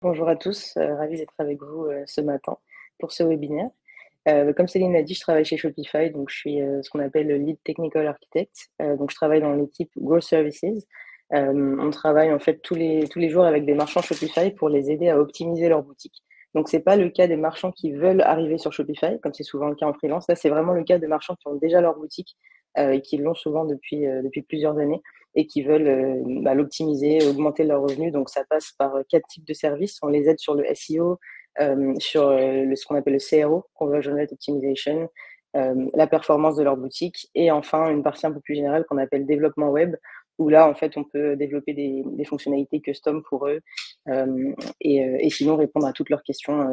Bonjour à tous, ravie d'être avec vous, ce matin pour ce webinaire. Comme Céline l'a dit, je travaille chez Shopify, donc je suis, ce qu'on appelle le lead technical architect. Donc je travaille dans l'équipe Growth Services. On travaille en fait tous les jours avec des marchands Shopify pour les aider à optimiser leur boutique. Donc c'est pas le cas des marchands qui veulent arriver sur Shopify, comme c'est souvent le cas en freelance. Là, c'est vraiment le cas de marchands qui ont déjà leur boutique, et qui l'ont souvent depuis plusieurs années et qui veulent l'optimiser, augmenter leurs revenus. Donc ça passe par 4 types de services. On les aide sur le SEO, sur ce qu'on appelle le CRO, Conversion Rate Optimization, la performance de leur boutique et enfin une partie un peu plus générale qu'on appelle développement web, où là, en fait, on peut développer des fonctionnalités custom pour eux, et sinon répondre à toutes leurs questions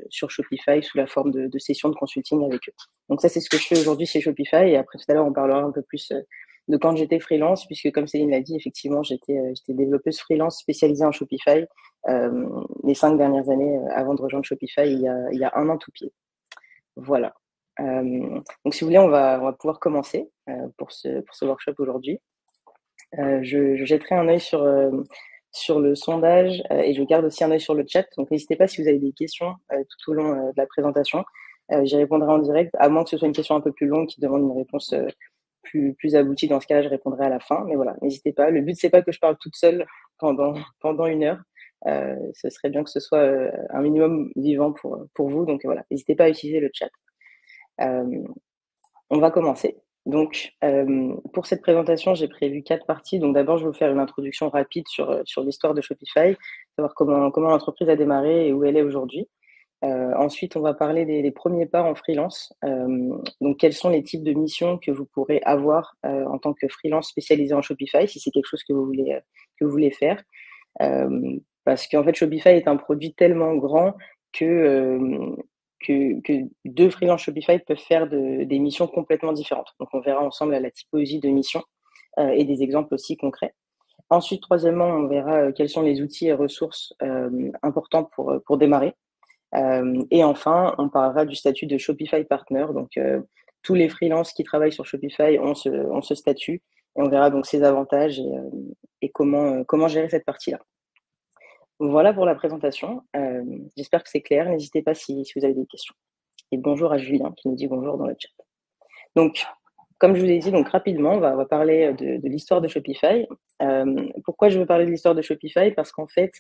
sur Shopify sous la forme de sessions de consulting avec eux. Donc ça, c'est ce que je fais aujourd'hui chez Shopify, et après tout à l'heure, on parlera un peu plus de quand j'étais freelance, puisque comme Céline l'a dit, effectivement, j'étais développeuse freelance spécialisée en Shopify les 5 dernières années avant de rejoindre Shopify il y a un an tout pile. Voilà. Donc si vous voulez, on va pouvoir commencer pour ce workshop aujourd'hui. Je jetterai un œil sur le sondage et je garde aussi un œil sur le chat. Donc n'hésitez pas si vous avez des questions tout au long de la présentation. J'y répondrai en direct, à moins que ce soit une question un peu plus longue qui demande une réponse plus aboutie. Dans ce cas-là, je répondrai à la fin. Mais voilà, n'hésitez pas. Le but, c'est pas que je parle toute seule pendant une heure. Ce serait bien que ce soit un minimum vivant pour vous. Donc voilà, n'hésitez pas à utiliser le chat. On va commencer. Donc, pour cette présentation, j'ai prévu 4 parties. Donc d'abord, je vais vous faire une introduction rapide sur l'histoire de Shopify, savoir comment l'entreprise a démarré et où elle est aujourd'hui. Ensuite, on va parler des premiers pas en freelance. Donc quels sont les types de missions que vous pourrez avoir en tant que freelance spécialisé en Shopify, si c'est quelque chose que vous voulez faire. Parce qu'en fait, Shopify est un produit tellement grand que, que 2 freelances Shopify peuvent faire des missions complètement différentes. Donc on verra ensemble la typologie de missions et des exemples aussi concrets. Ensuite, troisièmement, on verra quels sont les outils et ressources importants pour démarrer. Et enfin, on parlera du statut de Shopify Partner. Donc tous les freelances qui travaillent sur Shopify ont ce statut, et on verra donc ses avantages et comment gérer cette partie-là. Voilà pour la présentation. J'espère que c'est clair. N'hésitez pas si vous avez des questions. Et bonjour à Julien qui nous dit bonjour dans le chat. Donc, comme je vous l'ai dit, donc rapidement, on va parler de l'histoire de Shopify. Pourquoi je veux parler de l'histoire de Shopify? Parce qu'en fait,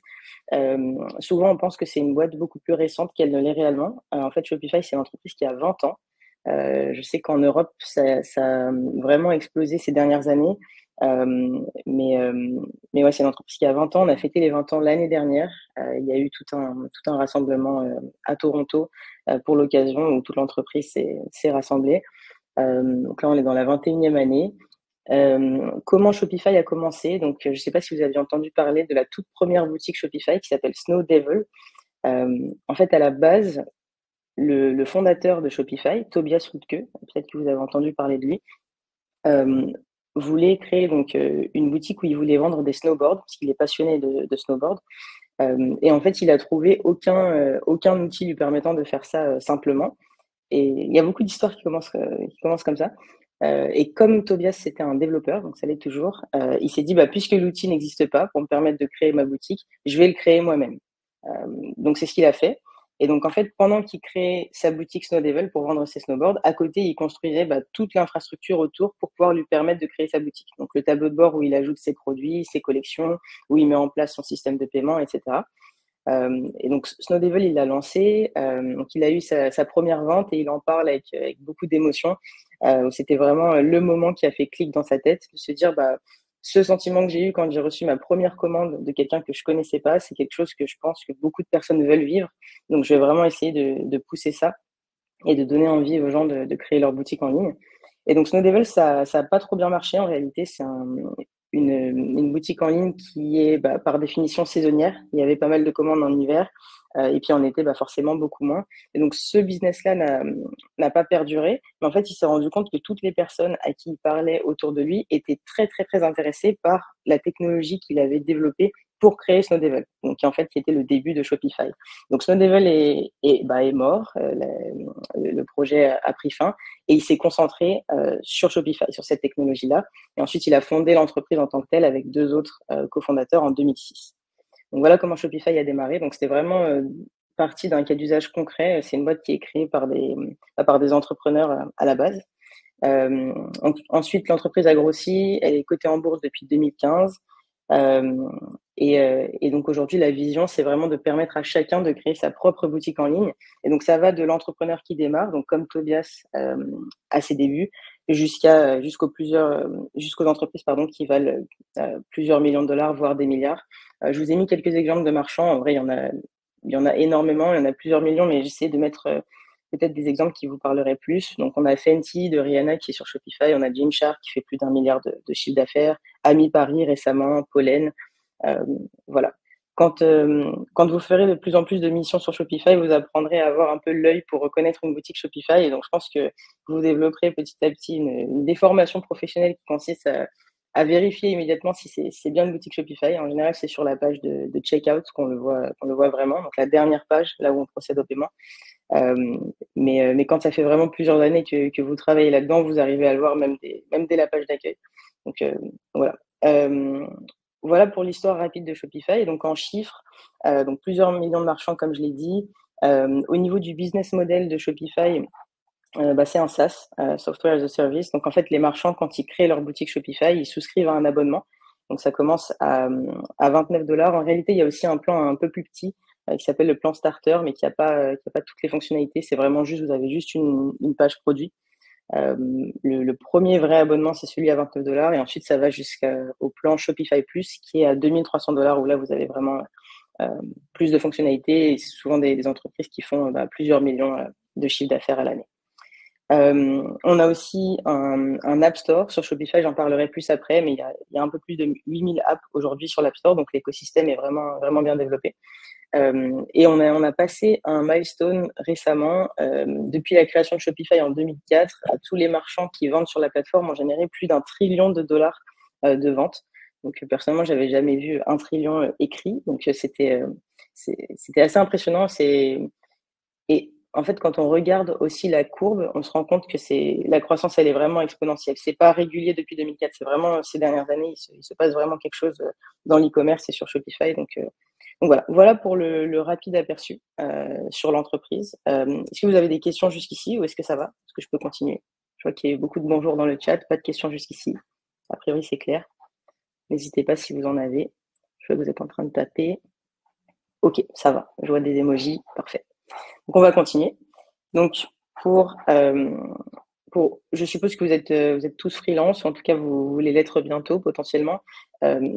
souvent on pense que c'est une boîte beaucoup plus récente qu'elle ne l'est réellement. En fait, Shopify, c'est une entreprise qui a 20 ans. Je sais qu'en Europe, ça a vraiment explosé ces dernières années. Mais ouais, c'est une entreprise qui a 20 ans. On a fêté les 20 ans l'année dernière. Il y a eu tout un rassemblement à Toronto pour l'occasion, où toute l'entreprise s'est rassemblée. Donc là, on est dans la 21e année. Comment Shopify a commencé? Donc, je ne sais pas si vous aviez entendu parler de la toute première boutique Shopify qui s'appelle Snow Devil. En fait, à la base, le fondateur de Shopify, Tobias Lütke, peut-être que vous avez entendu parler de lui, voulait créer donc une boutique où il voulait vendre des snowboards, parce qu'il est passionné de snowboard. Et en fait, il a trouvé aucun outil lui permettant de faire ça simplement. Et il y a beaucoup d'histoires qui commencent comme ça. Et comme Tobias, c'était un développeur, donc ça l'est toujours, il s'est dit, puisque l'outil n'existe pas pour me permettre de créer ma boutique, je vais le créer moi-même. Donc c'est ce qu'il a fait. Et donc en fait, pendant qu'il créait sa boutique Snow Devil pour vendre ses snowboards, à côté, il construisait toute l'infrastructure autour pour pouvoir lui permettre de créer sa boutique. Donc le tableau de bord où il ajoute ses produits, ses collections, où il met en place son système de paiement, etc. Et donc Snow Devil, il l'a lancé, donc il a eu sa première vente et il en parle avec beaucoup d'émotion. C'était vraiment le moment qui a fait clic dans sa tête, de se dire, ce sentiment que j'ai eu quand j'ai reçu ma première commande de quelqu'un que je connaissais pas, c'est quelque chose que je pense que beaucoup de personnes veulent vivre. Donc je vais vraiment essayer de pousser ça et de donner envie aux gens de créer leur boutique en ligne. Et donc Snow Devil, ça a pas trop bien marché en réalité. C'est une boutique en ligne qui est par définition saisonnière. Il y avait pas mal de commandes en hiver, et puis en été, forcément beaucoup moins. Et donc ce business-là n'a pas perduré, mais en fait il s'est rendu compte que toutes les personnes à qui il parlait autour de lui étaient très très très intéressées par la technologie qu'il avait développée pour créer Snow Devil, donc en fait qui était le début de Shopify. Donc Snow Devil est mort, le projet a pris fin, et il s'est concentré sur Shopify, sur cette technologie-là. Et ensuite, il a fondé l'entreprise en tant que telle avec 2 autres cofondateurs en 2006. Donc voilà comment Shopify a démarré. Donc c'était vraiment parti d'un cas d'usage concret. C'est une boîte qui est créée par des entrepreneurs à la base. Ensuite, l'entreprise a grossi, elle est cotée en bourse depuis 2015. Euh, et donc aujourd'hui, la vision, c'est vraiment de permettre à chacun de créer sa propre boutique en ligne. Et donc ça va de l'entrepreneur qui démarre, donc comme Tobias à ses débuts, jusqu'aux entreprises pardon, qui valent plusieurs millions de dollars, voire des milliards. Je vous ai mis quelques exemples de marchands. En vrai, il y en a énormément, il y en a plusieurs millions, mais j'essaie de mettre peut-être des exemples qui vous parleraient plus. Donc, on a Fenty de Rihanna qui est sur Shopify, on a Gymshark qui fait plus d'1 milliard de chiffre d'affaires, Ami Paris récemment, Pollen. Euh, voilà. Quand vous ferez de plus en plus de missions sur Shopify, vous apprendrez à avoir un peu l'œil pour reconnaître une boutique Shopify. Et donc, je pense que vous développerez petit à petit une déformation professionnelle qui consiste à vérifier immédiatement si c'est bien une boutique Shopify. En général, c'est sur la page de checkout qu'on le voit vraiment. Donc, la dernière page, là où on procède au paiement. Euh, mais quand ça fait vraiment plusieurs années que vous travaillez là-dedans, vous arrivez à le voir même dès la page d'accueil. Donc voilà. Euh, voilà pour l'histoire rapide de Shopify. Et donc en chiffres, donc plusieurs millions de marchands, comme je l'ai dit. Au niveau du business model de Shopify, c'est un SaaS, Software as a Service. Donc en fait, les marchands, quand ils créent leur boutique Shopify, ils souscrivent à un abonnement. Donc ça commence à 29 $. En réalité, il y a aussi un plan un peu plus petit qui s'appelle le plan Starter, mais qui a pas toutes les fonctionnalités. C'est vraiment juste, vous avez juste une page produit. Le premier vrai abonnement, c'est celui à 29 $. Et ensuite, ça va jusqu'au plan Shopify Plus, qui est à 2300 $, où là, vous avez vraiment euh, plus de fonctionnalités. Et c'est souvent des entreprises qui font plusieurs millions de chiffre d'affaires à l'année. On a aussi un App Store sur Shopify, j'en parlerai plus après, mais il y a un peu plus de 8000 apps aujourd'hui sur l'App Store, donc l'écosystème est vraiment, vraiment bien développé. Et on a passé un milestone récemment. Depuis la création de Shopify en 2004, tous les marchands qui vendent sur la plateforme ont généré plus d'1 trillion de dollars de ventes. Donc personnellement, j'avais jamais vu 1 trillion écrit, donc c'était assez impressionnant. Et en fait, quand on regarde aussi la courbe, on se rend compte que la croissance, elle est vraiment exponentielle. C'est pas régulier depuis 2004, c'est vraiment ces dernières années, il se passe vraiment quelque chose dans l'e-commerce et sur Shopify. Donc voilà, voilà pour le rapide aperçu sur l'entreprise. Est-ce que vous avez des questions jusqu'ici ou est-ce que ça va? Est-ce que je peux continuer? Je vois qu'il y a eu beaucoup de bonjours dans le chat, pas de questions jusqu'ici. A priori, c'est clair. N'hésitez pas si vous en avez. Je vois que vous êtes en train de taper. Ok, ça va. Je vois des emojis. Parfait. Donc on va continuer. Donc pour, euh, je suppose que vous êtes tous freelance, ou en tout cas vous voulez l'être bientôt potentiellement.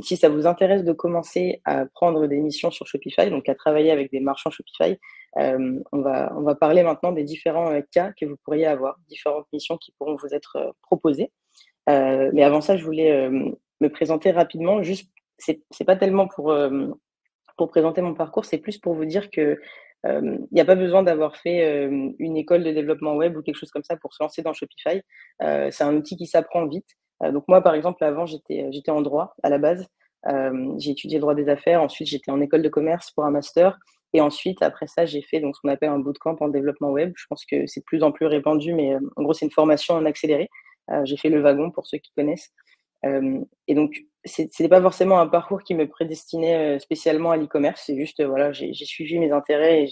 Si ça vous intéresse de commencer à prendre des missions sur Shopify, donc à travailler avec des marchands Shopify, on va parler maintenant des différents cas que vous pourriez avoir, différentes missions qui pourront vous être proposées. Mais avant ça, je voulais me présenter rapidement. Juste, c'est pas tellement pour présenter mon parcours, c'est plus pour vous dire que il n'y a pas besoin d'avoir fait une école de développement web ou quelque chose comme ça pour se lancer dans Shopify. C'est un outil qui s'apprend vite. Donc moi, par exemple, avant, j'étais en droit à la base. J'ai étudié le droit des affaires. Ensuite, j'étais en école de commerce pour un master. Et ensuite, après ça, j'ai fait donc, ce qu'on appelle un bootcamp en développement web. Je pense que c'est de plus en plus répandu, mais en gros, c'est une formation en accéléré. J'ai fait le wagon pour ceux qui connaissent. Et donc, c'était pas forcément un parcours qui me prédestinait spécialement à l'e-commerce. C'est juste, voilà, j'ai suivi mes intérêts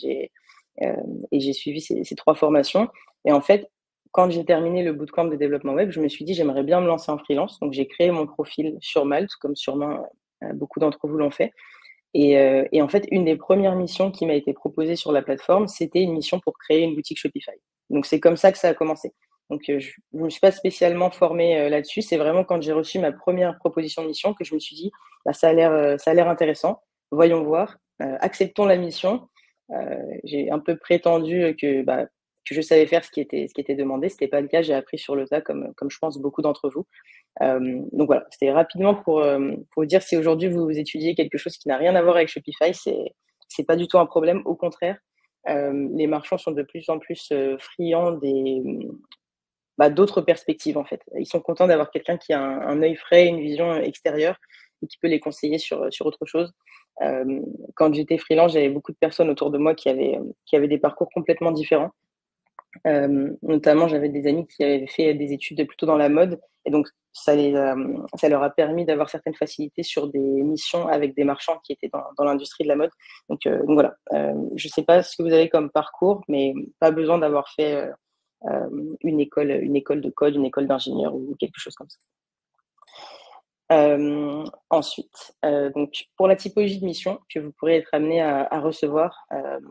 euh, et j'ai suivi ces trois formations. Et en fait, quand j'ai terminé le bootcamp de développement web, je me suis dit, j'aimerais bien me lancer en freelance. Donc, j'ai créé mon profil sur Malte, comme sûrement beaucoup d'entre vous l'ont fait. Et en fait, une des premières missions qui m'a été proposée sur la plateforme, c'était une mission pour créer une boutique Shopify. Donc, c'est comme ça que ça a commencé. Donc, je ne me suis pas spécialement formée là-dessus. C'est vraiment quand j'ai reçu ma première proposition de mission que je me suis dit, bah, ça a l'air intéressant. Voyons voir. Acceptons la mission. J'ai un peu prétendu que je savais faire ce qui était demandé. Ce n'était pas le cas. J'ai appris sur le tas, comme je pense beaucoup d'entre vous. Donc voilà, c'était rapidement pour vous dire si aujourd'hui vous étudiez quelque chose qui n'a rien à voir avec Shopify, c'est pas du tout un problème. Au contraire, les marchands sont de plus en plus friands d'autres perspectives en fait. Ils sont contents d'avoir quelqu'un qui a un œil frais, une vision extérieure et qui peut les conseiller sur autre chose. Quand j'étais freelance, j'avais beaucoup de personnes autour de moi qui avaient des parcours complètement différents. Notamment, j'avais des amis qui avaient fait des études plutôt dans la mode. Et donc, ça leur a permis d'avoir certaines facilités sur des missions avec des marchands qui étaient dans l'industrie de la mode. Donc voilà, je ne sais pas ce que vous avez comme parcours, mais pas besoin d'avoir fait une école de code, une école d'ingénieur ou quelque chose comme ça. Ensuite, donc pour la typologie de mission que vous pourrez être amené à recevoir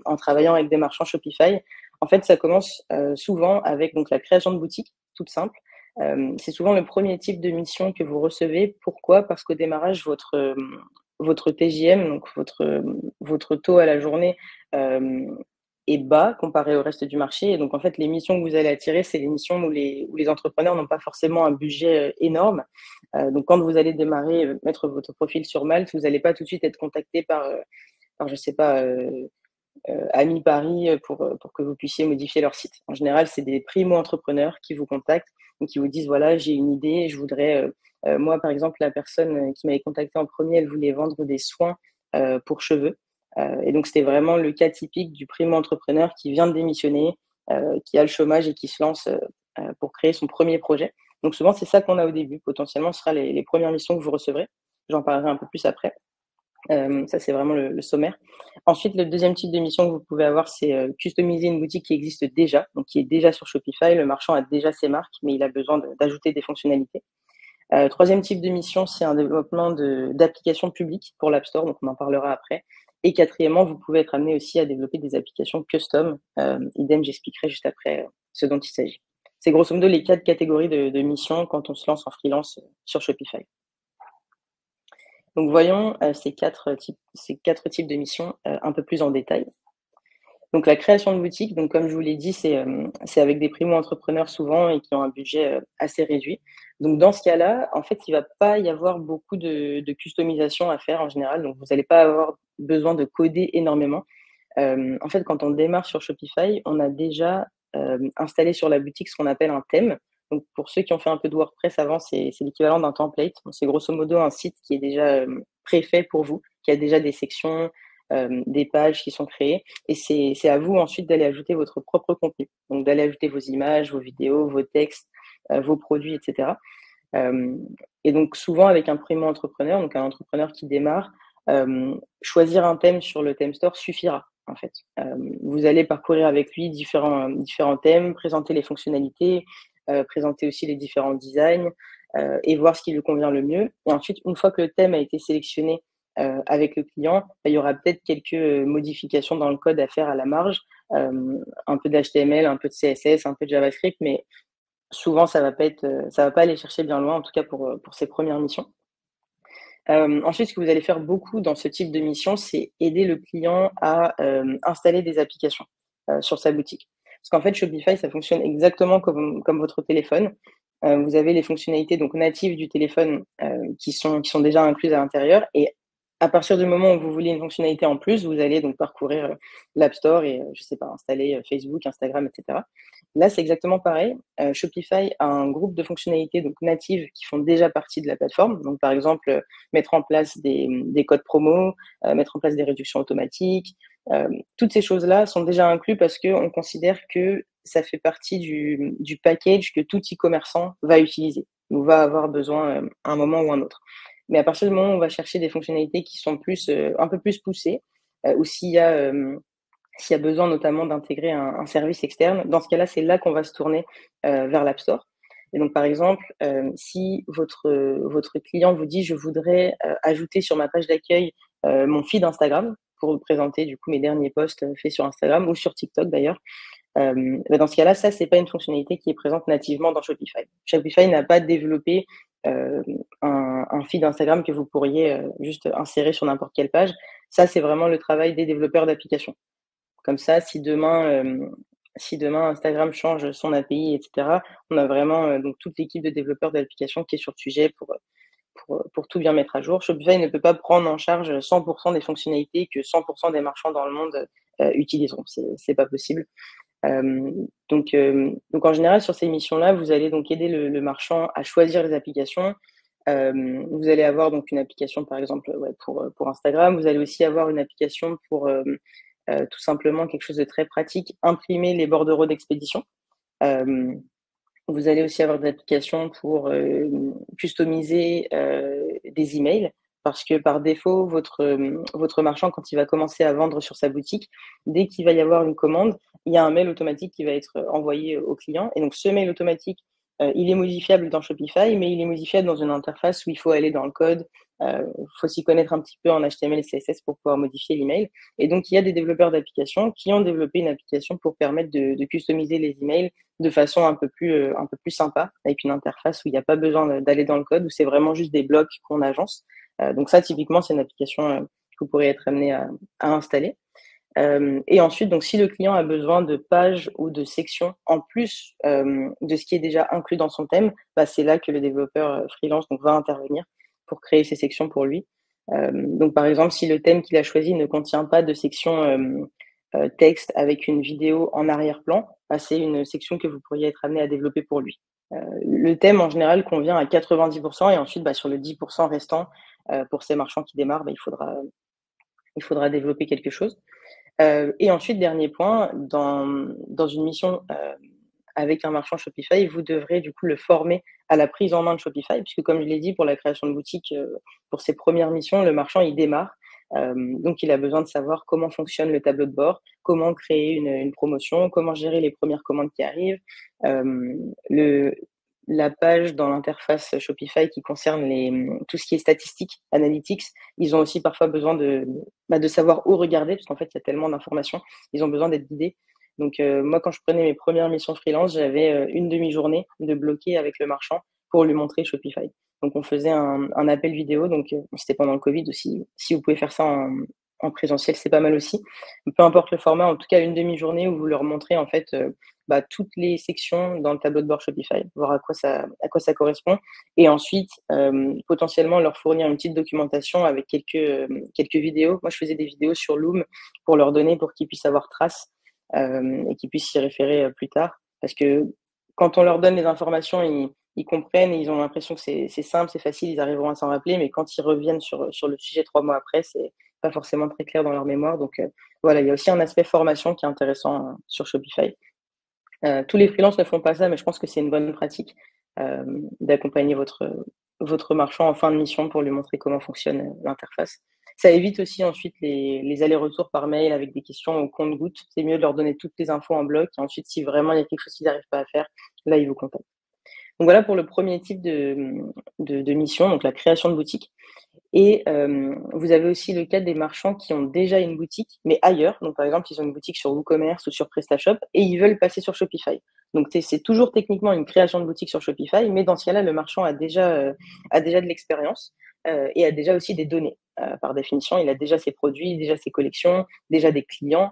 en travaillant avec des marchands Shopify, en fait, ça commence souvent avec donc la création de boutiques, toute simple. C'est souvent le premier type de mission que vous recevez. Pourquoi? Parce qu'au démarrage, votre TJM, donc votre taux à la journée, est bas comparé au reste du marché. Et donc, en fait, les missions que vous allez attirer, c'est les missions où les entrepreneurs n'ont pas forcément un budget énorme. Donc, quand vous allez démarrer, mettre votre profil sur Malte, vous n'allez pas tout de suite être contacté par je sais pas, Ami Paris pour que vous puissiez modifier leur site. En général, c'est des primo-entrepreneurs qui vous contactent et qui vous disent voilà, j'ai une idée, je voudrais. Moi, par exemple, la personne qui m'avait contacté en premier, elle voulait vendre des soins pour cheveux. Et donc, c'était vraiment le cas typique du primo-entrepreneur qui vient de démissionner, qui a le chômage et qui se lance pour créer son premier projet. Donc, souvent, c'est ça qu'on a au début. Potentiellement, ce sera les premières missions que vous recevrez. J'en parlerai un peu plus après. Ça, c'est vraiment le sommaire. Ensuite, le deuxième type de mission que vous pouvez avoir, c'est customiser une boutique qui existe déjà, donc qui est déjà sur Shopify. Le marchand a déjà ses marques, mais il a besoin d'ajouter des fonctionnalités. Troisième type de mission, c'est un développement d'applications publiques pour l'App Store, donc on en parlera après. Et quatrièmement, vous pouvez être amené aussi à développer des applications custom. Idem, j'expliquerai juste après ce dont il s'agit. C'est grosso modo les 4 catégories de missions quand on se lance en freelance sur Shopify. Donc voyons ces quatre types de missions un peu plus en détail. Donc la création de boutique, donc comme je vous l'ai dit, c'est avec des primo-entrepreneurs souvent et qui ont un budget assez réduit. Donc dans ce cas-là, en fait, il va pas y avoir beaucoup de customisation à faire en général. Donc vous n'allez pas avoir besoin de coder énormément. En fait, quand on démarre sur Shopify, on a déjà installé sur la boutique ce qu'on appelle un thème. Donc, pour ceux qui ont fait un peu de WordPress avant, c'est l'équivalent d'un template. Donc, c'est grosso modo un site qui est déjà préfait pour vous, qui a déjà des sections, des pages qui sont créées. Et c'est à vous ensuite d'aller ajouter votre propre contenu. Donc, d'aller ajouter vos images, vos vidéos, vos textes, vos produits, etc. Et donc, souvent, avec un primo-entrepreneur, donc un entrepreneur qui démarre, choisir un thème sur le theme store suffira, en fait. Vous allez parcourir avec lui différents thèmes, présenter les fonctionnalités, présenter aussi les différents designs et voir ce qui lui convient le mieux. Et ensuite, une fois que le thème a été sélectionné avec le client, il y aura peut-être quelques modifications dans le code à faire à la marge, un peu d'HTML, un peu de CSS, un peu de JavaScript, mais souvent ça va pas aller chercher bien loin, en tout cas pour ces premières missions. Ensuite, ce que vous allez faire beaucoup dans ce type de mission, c'est aider le client à installer des applications sur sa boutique. Parce qu'en fait, Shopify, ça fonctionne exactement comme votre téléphone. Vous avez les fonctionnalités donc natives du téléphone qui sont déjà incluses à l'intérieur. Et à partir du moment où vous voulez une fonctionnalité en plus, vous allez donc parcourir l'App Store et, je sais pas, installer Facebook, Instagram, etc. Là, c'est exactement pareil. Shopify a un groupe de fonctionnalités donc natives qui font déjà partie de la plateforme. Donc, par exemple, mettre en place des codes promo, mettre en place des réductions automatiques. Toutes ces choses-là sont déjà incluses parce qu'on considère que ça fait partie du package que tout e-commerçant va utiliser ou va avoir besoin à un moment ou un autre. Mais à partir du moment où on va chercher des fonctionnalités qui sont un peu plus poussées, ou s'il y a besoin notamment d'intégrer un service externe, dans ce cas-là, c'est là qu'on va se tourner vers l'App Store. Et donc, par exemple, si votre client vous dit je voudrais ajouter sur ma page d'accueil mon feed Instagram pour vous présenter du coup mes derniers posts faits sur Instagram ou sur TikTok d'ailleurs, dans ce cas-là, ça, c'est pas une fonctionnalité qui est présente nativement dans Shopify. Shopify n'a pas développé un feed Instagram que vous pourriez juste insérer sur n'importe quelle page. Ça, c'est vraiment le travail des développeurs d'applications. Comme ça, si demain Instagram change son API, etc., on a vraiment donc toute l'équipe de développeurs d'applications qui est sur le sujet pour tout bien mettre à jour. Shopify ne peut pas prendre en charge 100% des fonctionnalités que 100% des marchands dans le monde utiliseront. C'est pas possible. Donc en général, sur ces missions-là, vous allez donc aider le marchand à choisir les applications. Vous allez avoir donc une application, par exemple, pour Instagram. Vous allez aussi avoir une application pour tout simplement quelque chose de très pratique, imprimer les bordereaux d'expédition. Vous allez aussi avoir des applications pour customiser des emails parce que par défaut, votre marchand, quand il va commencer à vendre sur sa boutique, dès qu'il va y avoir une commande, il y a un mail automatique qui va être envoyé au client. Et donc, ce mail automatique, il est modifiable dans Shopify, mais il est modifiable dans une interface où il faut aller dans le code. Il faut s'y connaître un petit peu en HTML et CSS pour pouvoir modifier l'email. Et donc, il y a des développeurs d'applications qui ont développé une application pour permettre de customiser les emails de façon un peu plus sympa, avec une interface où il n'y a pas besoin d'aller dans le code, où c'est vraiment juste des blocs qu'on agence. Donc ça, typiquement, c'est une application que vous pourrez être amené à installer. Et ensuite, donc, si le client a besoin de pages ou de sections en plus de ce qui est déjà inclus dans son thème, bah, c'est là que le développeur freelance donc, va intervenir pour créer ces sections pour lui. Donc, par exemple, si le thème qu'il a choisi ne contient pas de section texte avec une vidéo en arrière-plan, bah, c'est une section que vous pourriez être amené à développer pour lui. Le thème, en général, convient à 90% et ensuite, bah, sur le 10% restant, pour ces marchands qui démarrent, bah, il faudra développer quelque chose. Et ensuite, dernier point, dans une mission avec un marchand Shopify, vous devrez du coup le former à la prise en main de Shopify, puisque comme je l'ai dit, pour la création de boutique, pour ses premières missions, le marchand, il démarre. Donc, il a besoin de savoir comment fonctionne le tableau de bord, comment créer une promotion, comment gérer les premières commandes qui arrivent, le, la page dans l'interface Shopify qui concerne tout ce qui est statistique, analytics. Ils ont aussi parfois besoin de savoir où regarder, parce qu'en fait, il y a tellement d'informations. Ils ont besoin d'être guidés. Donc, moi, quand je prenais mes premières missions freelance, j'avais une demi-journée de bloquer avec le marchand pour lui montrer Shopify. Donc, on faisait un appel vidéo. Donc, c'était pendant le Covid aussi. Si vous pouvez faire ça en présentiel, c'est pas mal aussi. Peu importe le format, en tout cas, une demi-journée où vous leur montrez en fait toutes les sections dans le tableau de bord Shopify, voir à quoi ça correspond. Et ensuite, potentiellement leur fournir une petite documentation avec quelques vidéos. Moi, je faisais des vidéos sur Loom pour leur donner pour qu'ils puissent avoir trace et qu'ils puissent s'y référer plus tard. Parce que quand on leur donne les informations, ils comprennent, ils ont l'impression que c'est simple, c'est facile, ils arriveront à s'en rappeler, mais quand ils reviennent sur le sujet 3 mois après, c'est pas forcément très clair dans leur mémoire. Donc voilà, il y a aussi un aspect formation qui est intéressant sur Shopify. Tous les freelances ne font pas ça, mais je pense que c'est une bonne pratique d'accompagner votre marchand en fin de mission pour lui montrer comment fonctionne l'interface. Ça évite aussi ensuite les allers-retours par mail avec des questions au compte-gouttes. C'est mieux de leur donner toutes les infos en bloc et ensuite, si vraiment il y a quelque chose qu'ils n'arrivent pas à faire, là, ils vous contactent. Donc voilà pour le premier type de mission, donc la création de boutique. Et vous avez aussi le cas des marchands qui ont déjà une boutique, mais ailleurs. Donc, par exemple, ils ont une boutique sur WooCommerce ou sur PrestaShop et ils veulent passer sur Shopify. Donc, c'est toujours techniquement une création de boutique sur Shopify, mais dans ce cas-là, le marchand a déjà de l'expérience et a déjà aussi des données. Par définition, il a déjà ses produits, déjà ses collections, déjà des clients.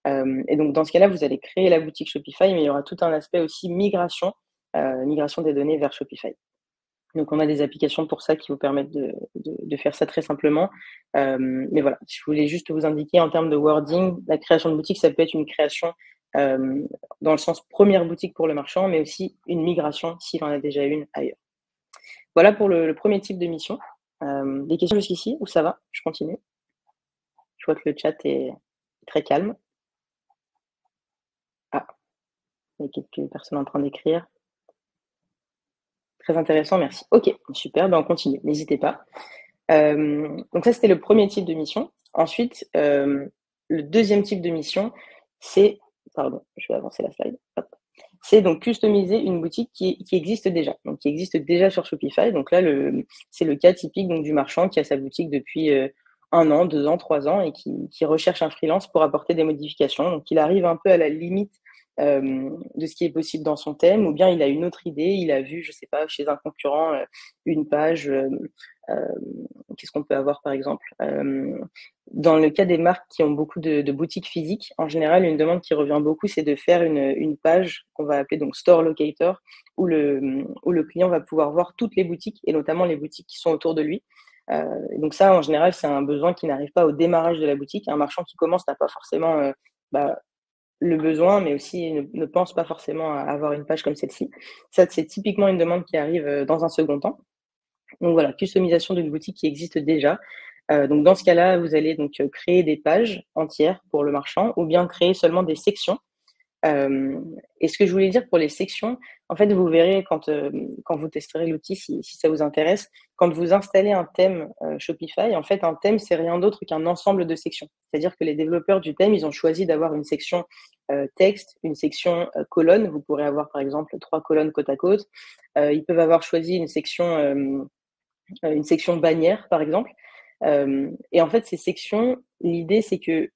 Et donc, dans ce cas-là, vous allez créer la boutique Shopify, mais il y aura tout un aspect aussi migration des données vers Shopify. Donc, on a des applications pour ça qui vous permettent de faire ça très simplement. Mais voilà, je voulais juste vous indiquer en termes de wording, la création de boutique, ça peut être une création dans le sens première boutique pour le marchand, mais aussi une migration s'il en a déjà une ailleurs. Voilà pour le premier type de mission. Des questions jusqu'ici ou ça va? Je continue. Je vois que le chat est très calme. Ah, il y a quelques personnes en train d'écrire. Très intéressant, merci. Ok, super, ben on continue, n'hésitez pas. Donc ça, c'était le premier type de mission. Ensuite, le deuxième type de mission, c'est, pardon, je vais avancer la slide. Hop. C'est donc customiser une boutique qui existe déjà, donc qui existe déjà sur Shopify. Donc là, c'est le cas typique donc, du marchand qui a sa boutique depuis 1 an, 2 ans, 3 ans et qui recherche un freelance pour apporter des modifications. Donc il arrive un peu à la limite de ce qui est possible dans son thème, ou bien il a une autre idée, il a vu, je sais pas, chez un concurrent une page. Qu'est-ce qu'on peut avoir par exemple dans le cas des marques qui ont beaucoup de boutiques physiques, en général, une demande qui revient beaucoup, c'est de faire une page qu'on va appeler donc Store Locator, où le client va pouvoir voir toutes les boutiques, et notamment les boutiques qui sont autour de lui. Donc ça, en général, c'est un besoin qui n'arrive pas au démarrage de la boutique. Un marchand qui commence n'a pas forcément le besoin, mais aussi ne pense pas forcément à avoir une page comme celle-ci. Ça, c'est typiquement une demande qui arrive dans un second temps. Donc voilà, customisation d'une boutique qui existe déjà. Donc dans ce cas-là, vous allez donc créer des pages entières pour le marchand ou bien créer seulement des sections Et ce que je voulais dire pour les sections, en fait, vous verrez quand vous testerez l'outil, si ça vous intéresse, quand vous installez un thème Shopify, en fait, un thème, c'est rien d'autre qu'un ensemble de sections. C'est-à-dire que les développeurs du thème, ils ont choisi d'avoir une section texte, une section colonne. Vous pourrez avoir, par exemple, 3 colonnes côte à côte. Ils peuvent avoir choisi une section bannière, par exemple. Et en fait, ces sections, l'idée, c'est que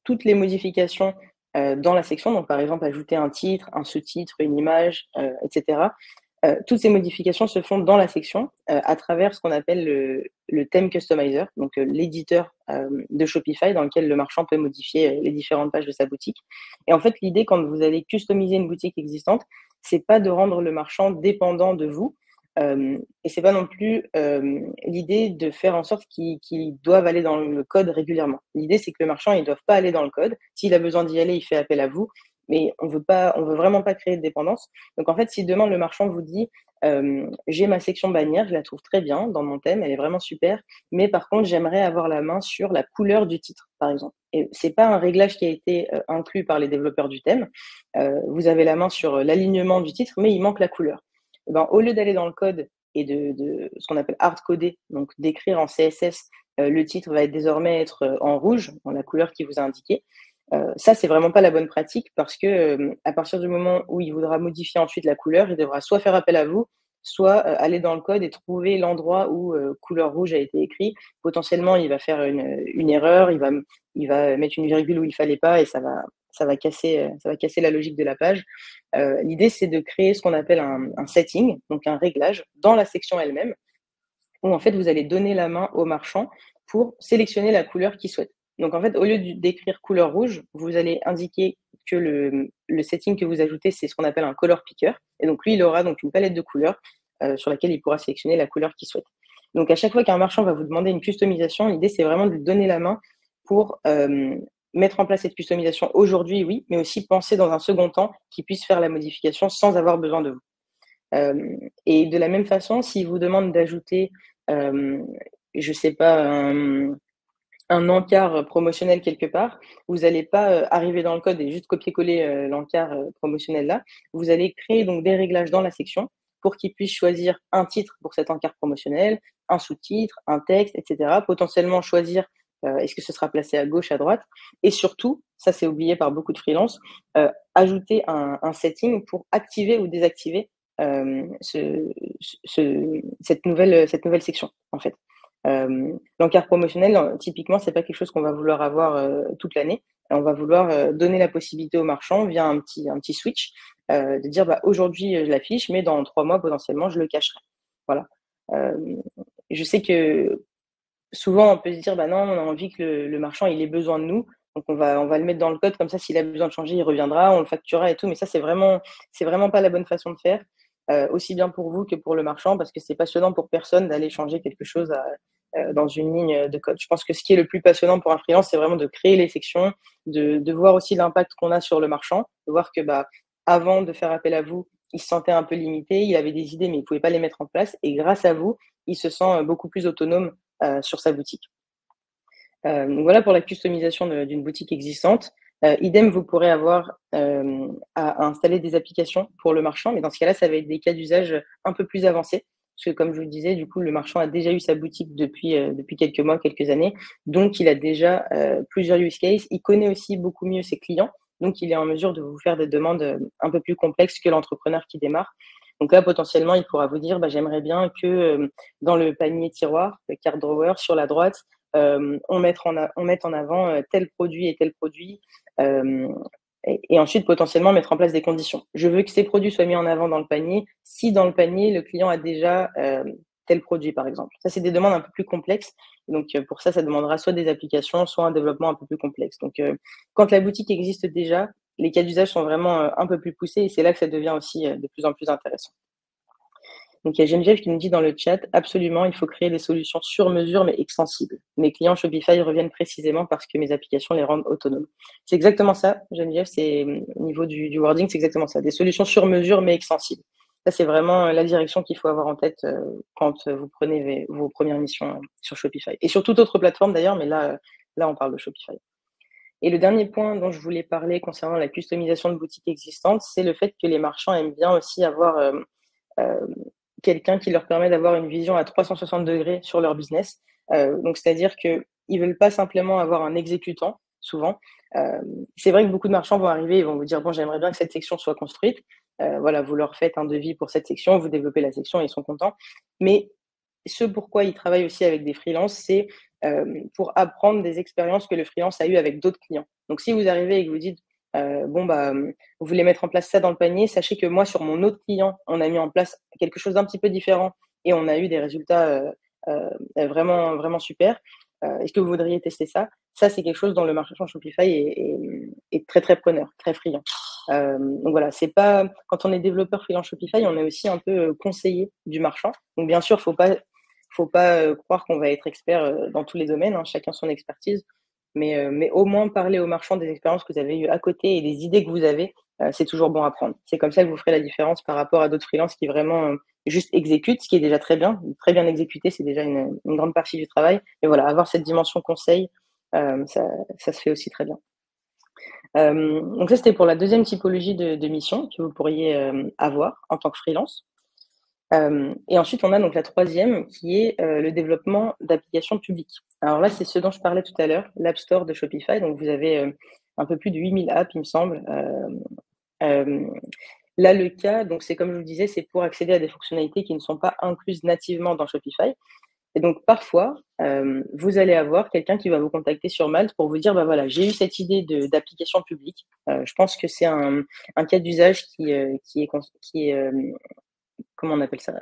toutes les modifications dans la section, donc par exemple ajouter un titre, un sous-titre, une image, etc. Toutes ces modifications se font dans la section à travers ce qu'on appelle le theme customizer, donc l'éditeur de Shopify dans lequel le marchand peut modifier les différentes pages de sa boutique. Et en fait, l'idée quand vous allez customiser une boutique existante, c'est pas de rendre le marchand dépendant de vous, et c'est pas non plus l'idée de faire en sorte qu'ils doivent aller dans le code régulièrement. L'idée, c'est que le marchand, ils doivent pas aller dans le code. S'il a besoin d'y aller, il fait appel à vous, mais on veut vraiment pas créer de dépendance. Donc en fait, si demain le marchand vous dit j'ai ma section bannière, je la trouve très bien dans mon thème, elle est vraiment super, mais par contre, j'aimerais avoir la main sur la couleur du titre, par exemple. Et c'est pas un réglage qui a été inclus par les développeurs du thème. Vous avez la main sur l'alignement du titre, mais il manque la couleur. Eh ben, au lieu d'aller dans le code et de ce qu'on appelle hard-coder, donc d'écrire en CSS, le titre va désormais être en rouge, dans la couleur qui vous a indiqué. Ça, c'est vraiment pas la bonne pratique parce que à partir du moment où il voudra modifier ensuite la couleur, il devra soit faire appel à vous, soit aller dans le code et trouver l'endroit où couleur rouge a été écrit. Potentiellement, il va faire une erreur, il va mettre une virgule où il fallait pas et ça va casser la logique de la page. L'idée, c'est de créer ce qu'on appelle un setting, donc un réglage dans la section elle-même, où en fait, vous allez donner la main au marchand pour sélectionner la couleur qu'il souhaite. Donc en fait, au lieu d'écrire couleur rouge, vous allez indiquer que le setting que vous ajoutez, c'est ce qu'on appelle un color picker. Et donc lui, il aura donc une palette de couleurs sur laquelle il pourra sélectionner la couleur qu'il souhaite. Donc à chaque fois qu'un marchand va vous demander une customisation, l'idée, c'est vraiment de lui donner la main pour mettre en place cette customisation aujourd'hui, oui, mais aussi penser dans un second temps qu'il puisse faire la modification sans avoir besoin de vous. Et de la même façon, s'il vous demande d'ajouter, je sais pas, un encart promotionnel quelque part, vous n'allez pas arriver dans le code et juste copier-coller l'encart promotionnel là. Vous allez créer donc des réglages dans la section pour qu'il puisse choisir un titre pour cet encart promotionnel, un sous-titre, un texte, etc. Potentiellement choisir est-ce que ce sera placé à gauche, à droite, et surtout, ça c'est oublié par beaucoup de freelances, ajouter un setting pour activer ou désactiver cette nouvelle section en fait. L'encart promotionnel, typiquement, c'est pas quelque chose qu'on va vouloir avoir toute l'année. On va vouloir donner la possibilité au marchand via un petit switch de dire bah, aujourd'hui je l'affiche, mais dans 3 mois potentiellement je le cacherai. Voilà. Euh, je sais que souvent on peut se dire bah non, on a envie que le marchand il ait besoin de nous, donc on va le mettre dans le code comme ça s'il a besoin de changer il reviendra, on le facturera et tout, mais ça c'est vraiment pas la bonne façon de faire. Aussi bien pour vous que pour le marchand, parce que c'est passionnant pour personne d'aller changer quelque chose dans une ligne de code. Je pense que ce qui est le plus passionnant pour un freelance, c'est vraiment de créer les sections, de voir aussi l'impact qu'on a sur le marchand, de voir que bah, avant de faire appel à vous, il se sentait un peu limité, il avait des idées mais il ne pouvait pas les mettre en place, et grâce à vous, il se sent beaucoup plus autonome sur sa boutique. Donc voilà pour la customisation d'une boutique existante. Idem, vous pourrez avoir à installer des applications pour le marchand, mais dans ce cas-là, ça va être des cas d'usage un peu plus avancés. Parce que comme je vous le disais, du coup, le marchand a déjà eu sa boutique depuis quelques mois, quelques années. Donc, il a déjà plusieurs use cases. Il connaît aussi beaucoup mieux ses clients. Donc, il est en mesure de vous faire des demandes un peu plus complexes que l'entrepreneur qui démarre. Donc là, potentiellement, il pourra vous dire, bah, j'aimerais bien que dans le panier tiroir, le card drawer, sur la droite, on mette en avant tel produit et tel produit, et ensuite potentiellement mettre en place des conditions. Je veux que ces produits soient mis en avant dans le panier si dans le panier, le client a déjà tel produit, par exemple. Ça, c'est des demandes un peu plus complexes. Donc, pour ça, ça demandera soit des applications, soit un développement un peu plus complexe. Donc, quand la boutique existe déjà, les cas d'usage sont vraiment un peu plus poussés et c'est là que ça devient aussi de plus en plus intéressant. Donc, il y a Geneviève qui nous dit dans le chat, absolument, il faut créer des solutions sur mesure mais extensibles. Mes clients Shopify reviennent précisément parce que mes applications les rendent autonomes. C'est exactement ça, Geneviève, c'est au niveau du wording, c'est exactement ça. Des solutions sur mesure mais extensibles. Ça, c'est vraiment la direction qu'il faut avoir en tête quand vous prenez vos premières missions sur Shopify. Et sur toute autre plateforme d'ailleurs, mais là, on parle de Shopify. Et le dernier point dont je voulais parler concernant la customisation de boutiques existantes, c'est le fait que les marchands aiment bien aussi avoir quelqu'un qui leur permet d'avoir une vision à 360 degrés sur leur business. Donc, c'est-à-dire qu'ils ne veulent pas simplement avoir un exécutant, souvent. Euh, c'est vrai que beaucoup de marchands vont arriver et vont vous dire, bon, j'aimerais bien que cette section soit construite. Voilà, vous leur faites un devis pour cette section, vous développez la section et ils sont contents. Mais ce pourquoi ils travaillent aussi avec des freelances, c'est pour apprendre des expériences que le freelance a eues avec d'autres clients. Donc, si vous arrivez et que vous dites, bon, bah, vous voulez mettre en place ça dans le panier, sachez que moi, sur mon autre client, on a mis en place quelque chose d'un petit peu différent et on a eu des résultats vraiment, vraiment super. Est-ce que vous voudriez tester ça? Ça, c'est quelque chose dont le marchand Shopify est très, très preneur, très friand. Donc voilà, c'est pas quand on est développeur freelance Shopify, on est aussi un peu conseiller du marchand. Donc bien sûr, faut pas croire qu'on va être expert dans tous les domaines, hein, chacun son expertise, mais au moins parler aux marchands des expériences que vous avez eues à côté et des idées que vous avez, c'est toujours bon à prendre. C'est comme ça que vous ferez la différence par rapport à d'autres freelances qui vraiment juste exécutent, ce qui est déjà très bien exécuté, c'est déjà une grande partie du travail. Et voilà, avoir cette dimension conseil, ça se fait aussi très bien. Donc ça, c'était pour la deuxième typologie de mission que vous pourriez avoir en tant que freelance. Et ensuite, on a donc la troisième qui est le développement d'applications publiques. Alors là, c'est ce dont je parlais tout à l'heure, l'App Store de Shopify. Donc vous avez un peu plus de 8000 apps, il me semble. Euh, Là, le cas, donc c'est comme je vous le disais, c'est pour accéder à des fonctionnalités qui ne sont pas incluses nativement dans Shopify. Et donc, parfois, vous allez avoir quelqu'un qui va vous contacter sur Malte pour vous dire, bah voilà, j'ai eu cette idée d'application publique. Je pense que c'est un cas d'usage qui est comment on appelle ça,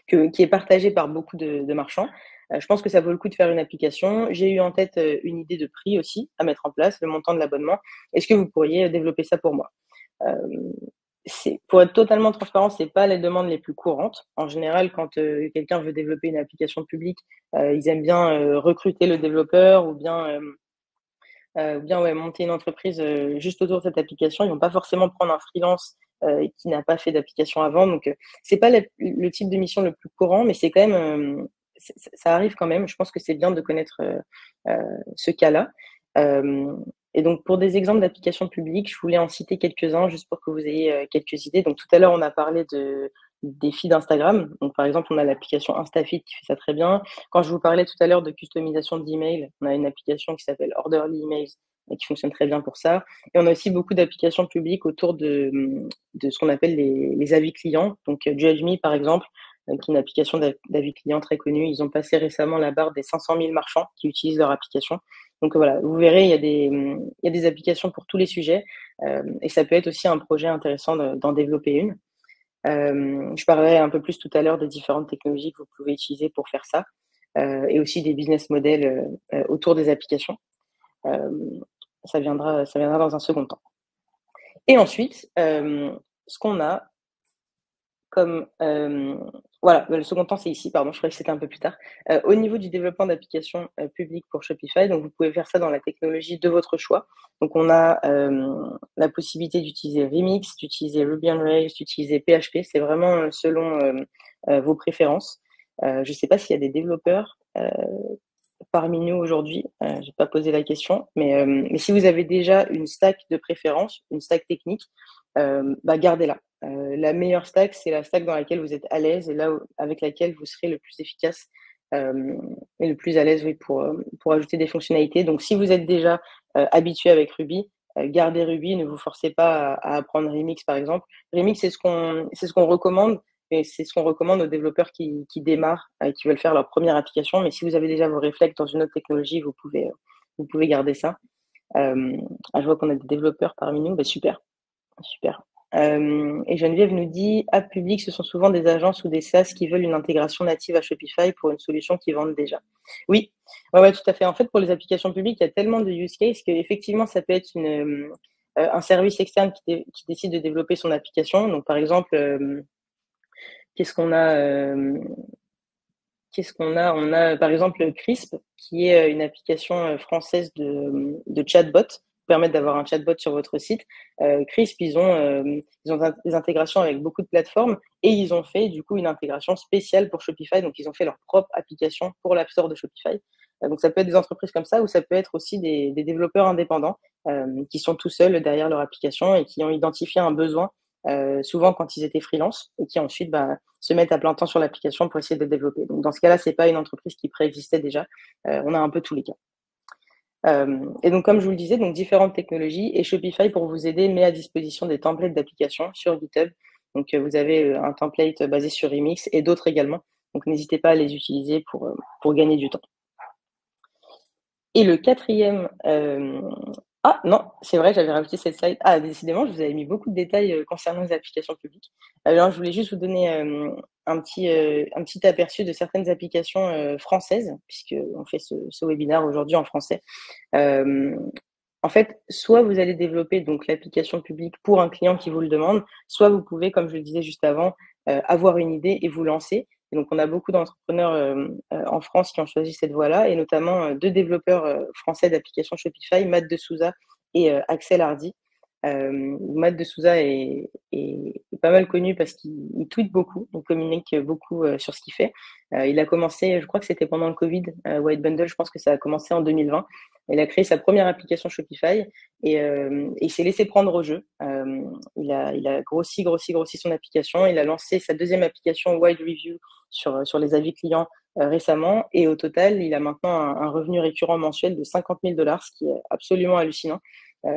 qui est partagé par beaucoup de marchands. Je pense que ça vaut le coup de faire une application. J'ai eu en tête une idée de prix aussi à mettre en place, le montant de l'abonnement. Est-ce que vous pourriez développer ça pour moi? Euh, pour être totalement transparent, c'est pas les demandes les plus courantes. En général, quand quelqu'un veut développer une application publique, ils aiment bien recruter le développeur ou bien ouais, monter une entreprise juste autour de cette application. Ils vont pas forcément prendre un freelance qui n'a pas fait d'application avant. Donc, c'est pas le type de mission le plus courant, mais c'est quand même, ça arrive quand même. Je pense que c'est bien de connaître ce cas-là. Euh, et donc, pour des exemples d'applications publiques, je voulais en citer quelques-uns juste pour que vous ayez quelques idées. Donc, tout à l'heure, on a parlé des feeds Instagram. Donc, par exemple, on a l'application InstaFeed qui fait ça très bien. Quand je vous parlais tout à l'heure de customisation d'emails, on a une application qui s'appelle Orderly Emails et qui fonctionne très bien pour ça. Et on a aussi beaucoup d'applications publiques autour de ce qu'on appelle les avis clients. Donc, Judge Me, par exemple, qui est une application d'avis clients très connue. Ils ont passé récemment la barre des 500 000 marchands qui utilisent leur application. Donc voilà, vous verrez, il y a des applications pour tous les sujets et ça peut être aussi un projet intéressant d'en développer une. Je parlerai un peu plus tout à l'heure des différentes technologies que vous pouvez utiliser pour faire ça et aussi des business models autour des applications. Euh, ça viendra dans un second temps. Et ensuite, ce qu'on a comme voilà, le second temps c'est ici, pardon, je croyais que c'était un peu plus tard. Au niveau du développement d'applications publiques pour Shopify, donc vous pouvez faire ça dans la technologie de votre choix. Donc on a la possibilité d'utiliser Remix, d'utiliser Ruby on Rails, d'utiliser PHP. C'est vraiment selon vos préférences. Je ne sais pas s'il y a des développeurs parmi nous aujourd'hui. J'ai pas posé la question, mais si vous avez déjà une stack de préférence, une stack technique, bah gardez-la. La meilleure stack, c'est la stack dans laquelle vous êtes à l'aise et là avec laquelle vous serez le plus efficace et le plus à l'aise oui, pour ajouter des fonctionnalités. Donc, si vous êtes déjà habitué avec Ruby, gardez Ruby, ne vous forcez pas à apprendre Remix, par exemple. Remix, c'est ce qu'on recommande et c'est ce qu'on recommande aux développeurs qui démarrent et qui veulent faire leur première application. Mais si vous avez déjà vos réflexes dans une autre technologie, vous pouvez garder ça. Je vois qu'on a des développeurs parmi nous. Bah, super, super. Et Geneviève nous dit, App Public, ce sont souvent des agences ou des SaaS qui veulent une intégration native à Shopify pour une solution qu'ils vendent déjà. Oui, ouais, ouais, tout à fait. En fait, pour les applications publiques, il y a tellement de use cases qu'effectivement, ça peut être un service externe qui décide de développer son application. Donc, par exemple, qu'est-ce qu'on a Qu'est-ce qu'on a? On a par exemple Crisp, qui est une application française de chatbot, qui permet d'avoir un chatbot sur votre site. Crisp, ils ont des intégrations avec beaucoup de plateformes et ils ont fait du coup une intégration spéciale pour Shopify. Donc, ils ont fait leur propre application pour l'App Store de Shopify. Donc ça peut être des entreprises comme ça ou ça peut être aussi des développeurs indépendants qui sont tout seuls derrière leur application et qui ont identifié un besoin, souvent quand ils étaient freelance et qui ensuite se mettent à plein temps sur l'application pour essayer de développer. Donc dans ce cas-là, c'est pas une entreprise qui préexistait déjà. On a un peu tous les cas. Et donc comme je vous le disais, donc différentes technologies et Shopify pour vous aider met à disposition des templates d'applications sur GitHub. Donc vous avez un template basé sur Remix et d'autres également. Donc n'hésitez pas à les utiliser pour gagner du temps. Et le quatrième, ah non, c'est vrai, j'avais rajouté cette slide. Ah, décidément, je vous avais mis beaucoup de détails concernant les applications publiques. Alors, je voulais juste vous donner un petit aperçu de certaines applications françaises, puisqu'on fait ce webinaire aujourd'hui en français. En fait, soit vous allez développer donc l'application publique pour un client qui vous le demande, soit vous pouvez, comme je le disais juste avant, avoir une idée et vous lancer. Et donc, on a beaucoup d'entrepreneurs en France qui ont choisi cette voie-là, et notamment deux développeurs français d'applications Shopify, Matt de Souza et Axel Hardy. Matt de Souza est pas mal connu parce qu'il tweet beaucoup, il communique beaucoup sur ce qu'il fait. Il a commencé, je crois que c'était pendant le Covid, White Bundle, je pense que ça a commencé en 2020. Il a créé sa première application Shopify et il s'est laissé prendre au jeu. Il a grossi son application. Il a lancé sa deuxième application Wide Review sur les avis clients récemment. Et au total, il a maintenant un revenu récurrent mensuel de 50 000 $, ce qui est absolument hallucinant.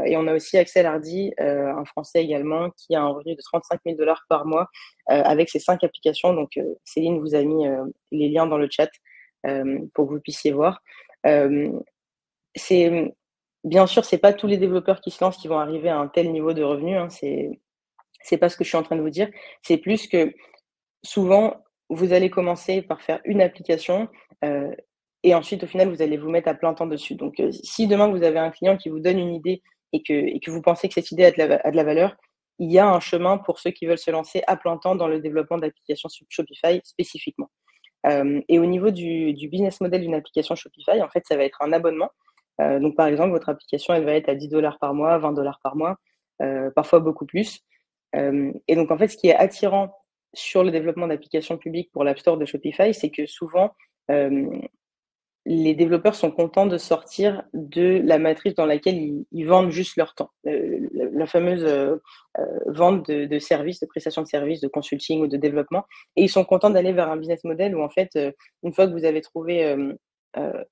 Et on a aussi Axel Hardy, un Français également, qui a un revenu de 35 000 $ par mois avec ses 5 applications. Donc, Céline vous a mis les liens dans le chat pour que vous puissiez voir. C'est bien sûr, c'est pas tous les développeurs qui se lancent qui vont arriver à un tel niveau de revenu. Hein, c'est pas ce que je suis en train de vous dire. C'est plus que souvent, vous allez commencer par faire une application et ensuite, au final, vous allez vous mettre à plein temps dessus. Donc, si demain vous avez un client qui vous donne une idée et que vous pensez que cette idée a de la valeur, il y a un chemin pour ceux qui veulent se lancer à plein temps dans le développement d'applications sur Shopify spécifiquement. Et au niveau du business model d'une application Shopify, en fait, ça va être un abonnement. Donc, par exemple, votre application, elle va être à 10 $ par mois, 20 $ par mois, parfois beaucoup plus. Et donc, en fait, ce qui est attirant sur le développement d'applications publiques pour l'App Store de Shopify, c'est que souvent, les développeurs sont contents de sortir de la matrice dans laquelle ils vendent juste leur temps. La fameuse vente de services, de prestations de services, de consulting ou de développement. Et ils sont contents d'aller vers un business model où, en fait, une fois que vous avez trouvé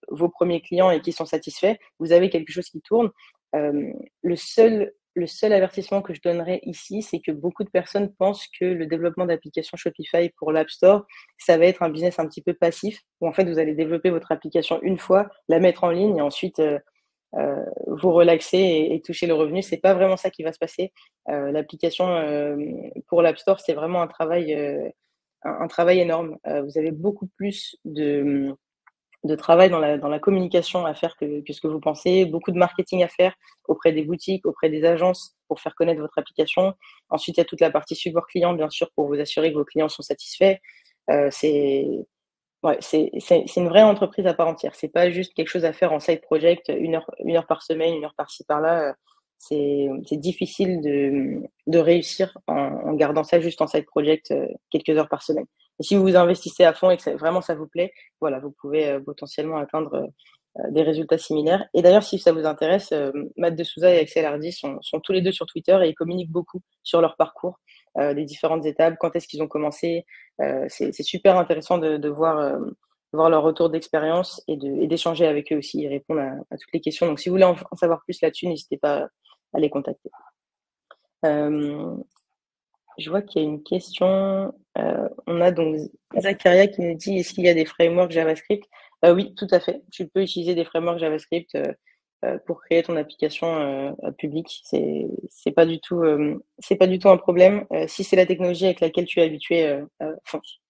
vos premiers clients et qui sont satisfaits, vous avez quelque chose qui tourne. Le seul avertissement que je donnerais ici, c'est que beaucoup de personnes pensent que le développement d'applications Shopify pour l'App Store, ça va être un business un petit peu passif, où en fait vous allez développer votre application une fois, la mettre en ligne et ensuite vous relaxer et toucher le revenu. C'est pas vraiment ça qui va se passer. L'application pour l'App Store, c'est vraiment un travail énorme. Vous avez beaucoup plus de travail dans la communication à faire que ce que vous pensez, beaucoup de marketing à faire auprès des boutiques, auprès des agences pour faire connaître votre application. Ensuite, il y a toute la partie support client, bien sûr, pour vous assurer que vos clients sont satisfaits. C'est une vraie entreprise à part entière. C'est pas juste quelque chose à faire en side project, une heure par semaine, une heure par-ci, par-là. C'est difficile de réussir en gardant ça juste en side project quelques heures par semaine. Et si vous vous investissez à fond et que vraiment ça vous plaît, voilà, vous pouvez potentiellement atteindre des résultats similaires. Et d'ailleurs, si ça vous intéresse, Matt de Souza et Axel Hardy sont tous les deux sur Twitter et ils communiquent beaucoup sur leur parcours, les différentes étapes, quand est-ce qu'ils ont commencé. C'est super intéressant de voir leur retour d'expérience et d'échanger avec eux aussi. Ils répondent à toutes les questions. Donc, si vous voulez en savoir plus là-dessus, n'hésitez pas à les contacter. Je vois qu'il y a une question. On a donc Zakaria qui nous dit, est-ce qu'il y a des frameworks JavaScript? Oui, tout à fait. Tu peux utiliser des frameworks JavaScript pour créer ton application publique. C'est pas du tout un problème. Si c'est la technologie avec laquelle tu es habitué, fonce.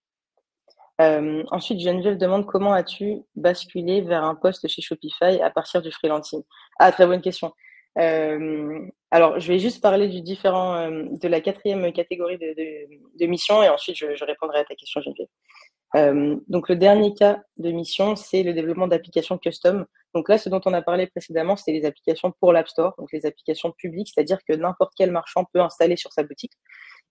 Ensuite, Geneviève demande comment as-tu basculé vers un poste chez Shopify à partir du freelancing? Ah, très bonne question. Alors, je vais juste parler de la quatrième catégorie de mission et ensuite je répondrai à ta question, Geneviève. Donc, le dernier cas de mission, c'est le développement d'applications custom. Donc là, ce dont on a parlé précédemment, c'est les applications pour l'App Store, donc les applications publiques, c'est-à-dire que n'importe quel marchand peut installer sur sa boutique.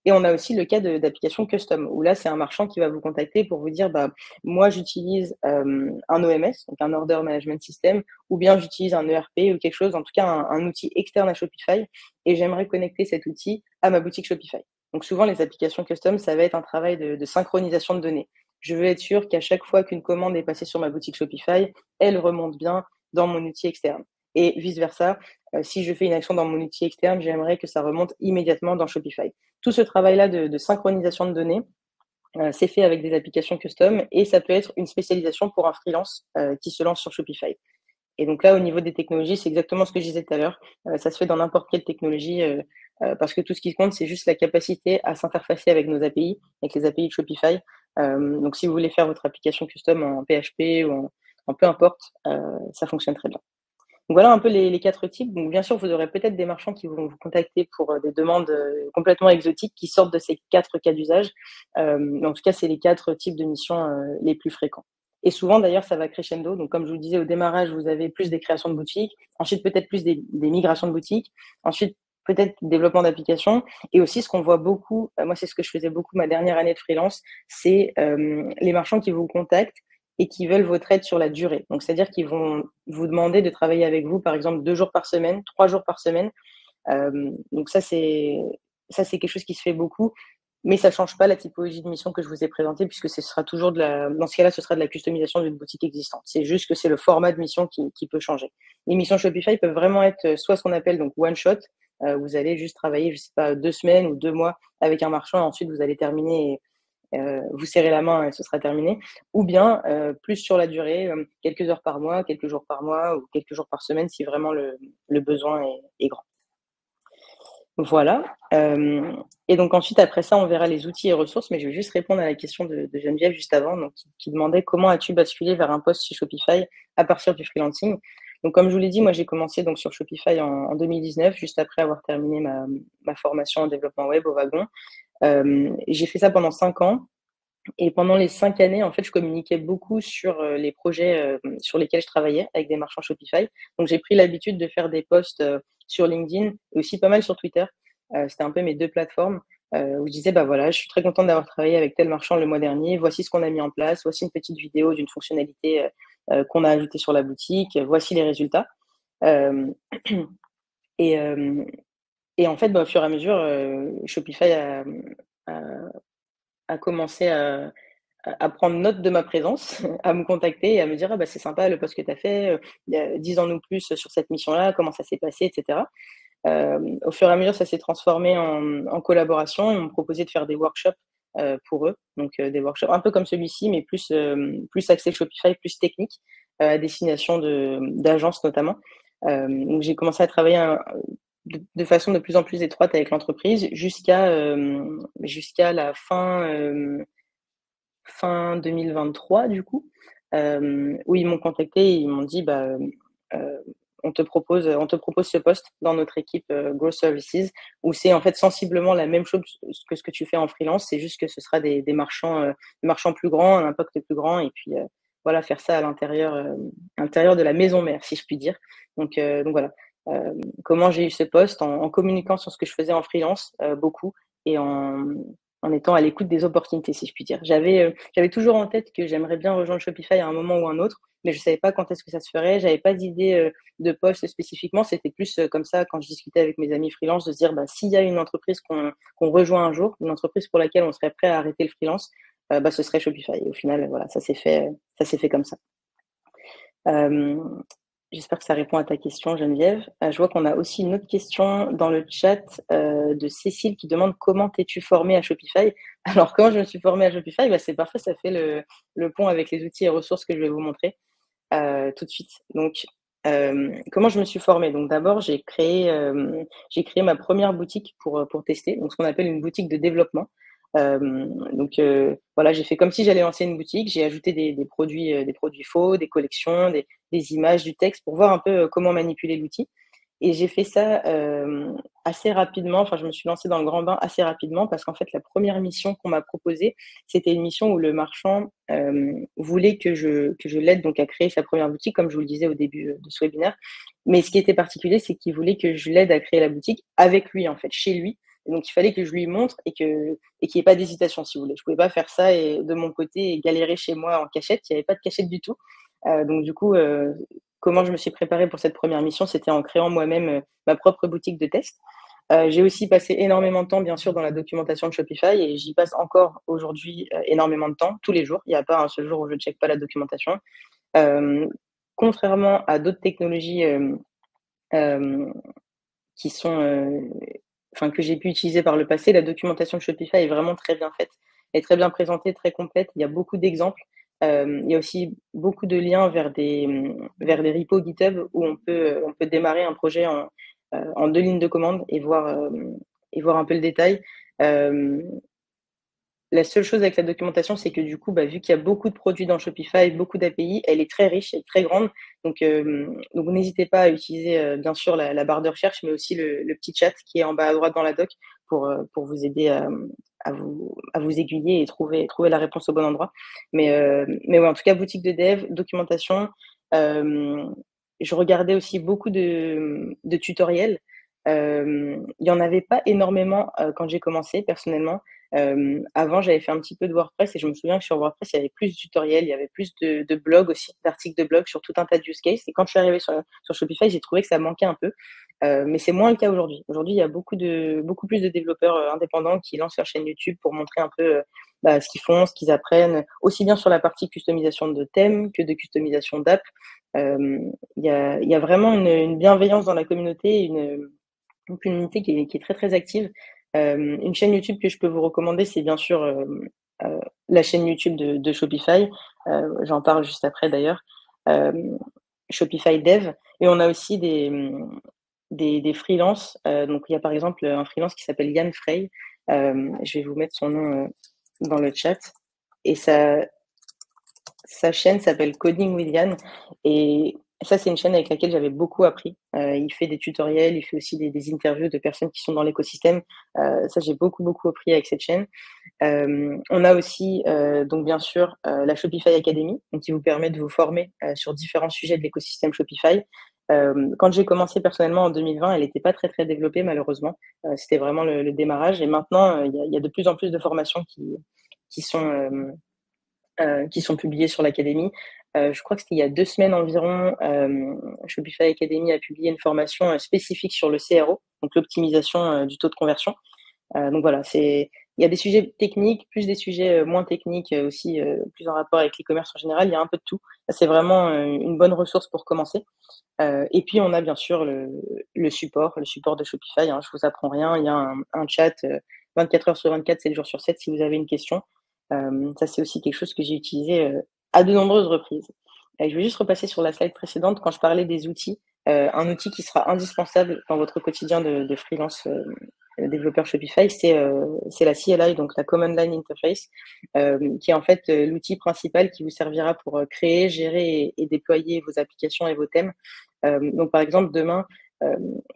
Et on a aussi le cas d'applications custom, où là, c'est un marchand qui va vous contacter pour vous dire, bah, moi, j'utilise un OMS, donc un Order Management System, ou bien j'utilise un ERP ou quelque chose, en tout cas un outil externe à Shopify, et j'aimerais connecter cet outil à ma boutique Shopify. Donc souvent, les applications custom, ça va être un travail de synchronisation de données. Je veux être sûr qu'à chaque fois qu'une commande est passée sur ma boutique Shopify, elle remonte bien dans mon outil externe. Et vice-versa, si je fais une action dans mon outil externe, j'aimerais que ça remonte immédiatement dans Shopify. Tout ce travail-là de synchronisation de données, c'est fait avec des applications custom et ça peut être une spécialisation pour un freelance qui se lance sur Shopify. Et donc là, au niveau des technologies, c'est exactement ce que je disais tout à l'heure. Ça se fait dans n'importe quelle technologie parce que tout ce qui compte, c'est juste la capacité à s'interfacer avec nos API, avec les API de Shopify. Donc si vous voulez faire votre application custom en PHP ou en peu importe, ça fonctionne très bien. Donc voilà un peu les 4 types. Donc bien sûr, vous aurez peut-être des marchands qui vont vous contacter pour des demandes complètement exotiques qui sortent de ces 4 cas d'usage. Mais en tout cas, c'est les 4 types de missions les plus fréquents. Et souvent, d'ailleurs, ça va crescendo. Donc comme je vous le disais au démarrage, vous avez plus des créations de boutiques, ensuite peut-être plus des migrations de boutiques, ensuite peut-être développement d'applications. Et aussi, ce qu'on voit beaucoup, moi c'est ce que je faisais beaucoup ma dernière année de freelance, c'est les marchands qui vous contactent et qui veulent votre aide sur la durée. Donc, c'est-à-dire qu'ils vont vous demander de travailler avec vous, par exemple, 2 jours par semaine, 3 jours par semaine. Donc ça, c'est quelque chose qui se fait beaucoup, mais ça change pas la typologie de mission que je vous ai présentée puisque ce sera toujours dans ce cas-là, ce sera de la customisation d'une boutique existante. C'est juste que c'est le format de mission qui peut changer. Les missions Shopify peuvent vraiment être soit ce qu'on appelle donc one shot, vous allez juste travailler, je sais pas, 2 semaines ou 2 mois avec un marchand et ensuite vous allez terminer vous serrez la main et ce sera terminé, ou bien plus sur la durée, quelques heures par mois, quelques jours par mois ou quelques jours par semaine si vraiment le besoin est grand. Voilà. Et donc ensuite, après ça, on verra les outils et ressources, mais je vais juste répondre à la question de Geneviève juste avant, donc, qui demandait comment as-tu basculé vers un poste chez Shopify à partir du freelancing. Donc comme je vous l'ai dit, moi j'ai commencé donc sur Shopify en 2019, juste après avoir terminé ma formation en développement web au Wagon. J'ai fait ça pendant 5 ans. Et pendant les 5 années, en fait, je communiquais beaucoup sur les projets sur lesquels je travaillais avec des marchands Shopify. Donc, j'ai pris l'habitude de faire des posts sur LinkedIn et aussi pas mal sur Twitter. C'était un peu mes deux plateformes où je disais, bah voilà, je suis très contente d'avoir travaillé avec tel marchand le mois dernier. Voici ce qu'on a mis en place. Voici une petite vidéo d'une fonctionnalité qu'on a ajoutée sur la boutique. Voici les résultats. Euh, et, euh, et en fait, bah, au fur et à mesure, Shopify a, a commencé à prendre note de ma présence, à me contacter et à me dire ah bah c'est sympa le post que tu as fait, dis-en-nous plus sur cette mission-là, comment ça s'est passé, etc. Au fur et à mesure, ça s'est transformé en collaboration. Ils m'ont proposé de faire des workshops pour eux, donc des workshops un peu comme celui-ci, mais plus axé Shopify, plus technique, à destination d'agences notamment. Donc j'ai commencé à travailler de façon de plus en plus étroite avec l'entreprise jusqu'à la fin 2023 du coup, où ils m'ont contacté et ils m'ont dit bah on te propose ce poste dans notre équipe Growth Services où c'est en fait sensiblement la même chose que ce que tu fais en freelance, c'est juste que ce sera des marchands plus grands, un impact plus grand et puis voilà faire ça à l'intérieur de la maison mère si je puis dire. Donc voilà. Comment j'ai eu ce poste en communiquant sur ce que je faisais en freelance beaucoup et en étant à l'écoute des opportunités, si je puis dire. J'avais toujours en tête que j'aimerais bien rejoindre Shopify à un moment ou un autre, mais je savais pas quand est-ce que ça se ferait. J'avais pas d'idée de poste spécifiquement. C'était plus comme ça quand je discutais avec mes amis freelance de se dire bah, s'il y a une entreprise qu'on rejoint un jour, une entreprise pour laquelle on serait prêt à arrêter le freelance, bah, ce serait Shopify. Et au final, voilà, ça s'est fait comme ça. Euh, J'espère que ça répond à ta question, Geneviève. Je vois qu'on a aussi une autre question dans le chat de Cécile qui demande comment t'es-tu formée à Shopify. Alors, comment je me suis formée à Shopify? Bah, c'est parfait, ça fait le pont avec les outils et ressources que je vais vous montrer tout de suite. Donc, comment je me suis formée? Donc, d'abord, j'ai créé ma première boutique pour tester, donc ce qu'on appelle une boutique de développement. Voilà, j'ai fait comme si j'allais lancer une boutique. J'ai ajouté des produits faux, des collections, des images, du texte pour voir un peu comment manipuler l'outil. Et j'ai fait ça assez rapidement. Enfin, je me suis lancée dans le grand bain assez rapidement parce qu'en fait, la première mission qu'on m'a proposée, c'était une mission où le marchand voulait que je l'aide donc à créer sa première boutique, comme je vous le disais au début de ce webinaire. Mais ce qui était particulier, c'est qu'il voulait que je l'aide à créer la boutique avec lui, en fait, chez lui, Et donc, il fallait que je lui montre et qu'il n'y ait pas d'hésitation, si vous voulez. Je pouvais pas faire ça et, de mon côté et galérer chez moi en cachette. Il n'y avait pas de cachette du tout. Donc, du coup, comment je me suis préparée pour cette première mission, c'était en créant moi-même ma propre boutique de test. J'ai aussi passé énormément de temps, bien sûr, dans la documentation de Shopify et j'y passe encore aujourd'hui énormément de temps, tous les jours. Il n'y a pas un seul jour où je ne check pas la documentation. Euh, Contrairement à d'autres technologies euh, qui sont, enfin, que j'ai pu utiliser par le passé, la documentation de Shopify est vraiment très bien faite, elle est très bien présentée, très complète. Il y a beaucoup d'exemples. Il y a aussi beaucoup de liens vers des repos GitHub où on peut démarrer un projet en 2 lignes de commande et voir un peu le détail. Euh, la seule chose avec la documentation, c'est que du coup, bah, vu qu'il y a beaucoup de produits dans Shopify, beaucoup d'API, elle est très riche, elle est très grande. Donc n'hésitez pas à utiliser bien sûr la barre de recherche, mais aussi le petit chat qui est en bas à droite dans la doc pour vous aider à vous aiguiller et trouver la réponse au bon endroit. Mais ouais, en tout cas, boutique de dev, documentation. Euh, je regardais aussi beaucoup de tutoriels. Il n'y en avait pas énormément quand j'ai commencé, personnellement. Avant, j'avais fait un petit peu de WordPress et je me souviens que sur WordPress, il y avait plus de tutoriels, il y avait plus de blogs aussi, d'articles de blog sur tout un tas de use cases. Et quand je suis arrivée sur Shopify, j'ai trouvé que ça manquait un peu. Mais c'est moins le cas aujourd'hui. Aujourd'hui, il y a beaucoup plus de développeurs indépendants qui lancent leur chaîne YouTube pour montrer un peu ce qu'ils font, ce qu'ils apprennent, aussi bien sur la partie customisation de thèmes que de customisation d'app. Il y a vraiment une bienveillance dans la communauté, une communauté qui est très très active. Une chaîne YouTube que je peux vous recommander, c'est bien sûr la chaîne YouTube de Shopify. J'en parle juste après d'ailleurs. Euh, Shopify Dev. Et on a aussi des freelances. Donc il y a par exemple un freelance qui s'appelle Yann Frey. Je vais vous mettre son nom dans le chat. Et sa chaîne s'appelle Coding with Yann. Et ça, c'est une chaîne avec laquelle j'avais beaucoup appris. Il fait des tutoriels, il fait aussi des interviews de personnes qui sont dans l'écosystème. Ça, j'ai beaucoup appris avec cette chaîne. On a aussi, donc bien sûr, la Shopify Academy, donc qui vous permet de vous former sur différents sujets de l'écosystème Shopify. Quand j'ai commencé personnellement en 2020, elle n'était pas très très développée malheureusement. C'était vraiment le démarrage. Et maintenant, il y a de plus en plus de formations qui sont qui sont publiées sur l'Académie. Je crois que c'était il y a 2 semaines environ, Shopify Academy a publié une formation spécifique sur le CRO, donc l'optimisation du taux de conversion. Donc voilà, il y a des sujets techniques, plus des sujets moins techniques aussi, plus en rapport avec l'e-commerce en général. Il y a un peu de tout. C'est vraiment une bonne ressource pour commencer. Et puis on a bien sûr le support de Shopify. Hein, je vous apprends rien. Il y a un chat 24 heures sur 24, 7 jours sur 7 si vous avez une question. Ça, c'est aussi quelque chose que j'ai utilisé à de nombreuses reprises. Je vais juste repasser sur la slide précédente quand je parlais des outils. Un outil qui sera indispensable dans votre quotidien de freelance développeur Shopify, c'est la CLI, donc la Command Line Interface, qui est en fait l'outil principal qui vous servira pour créer, gérer et déployer vos applications et vos thèmes. Donc par exemple, demain,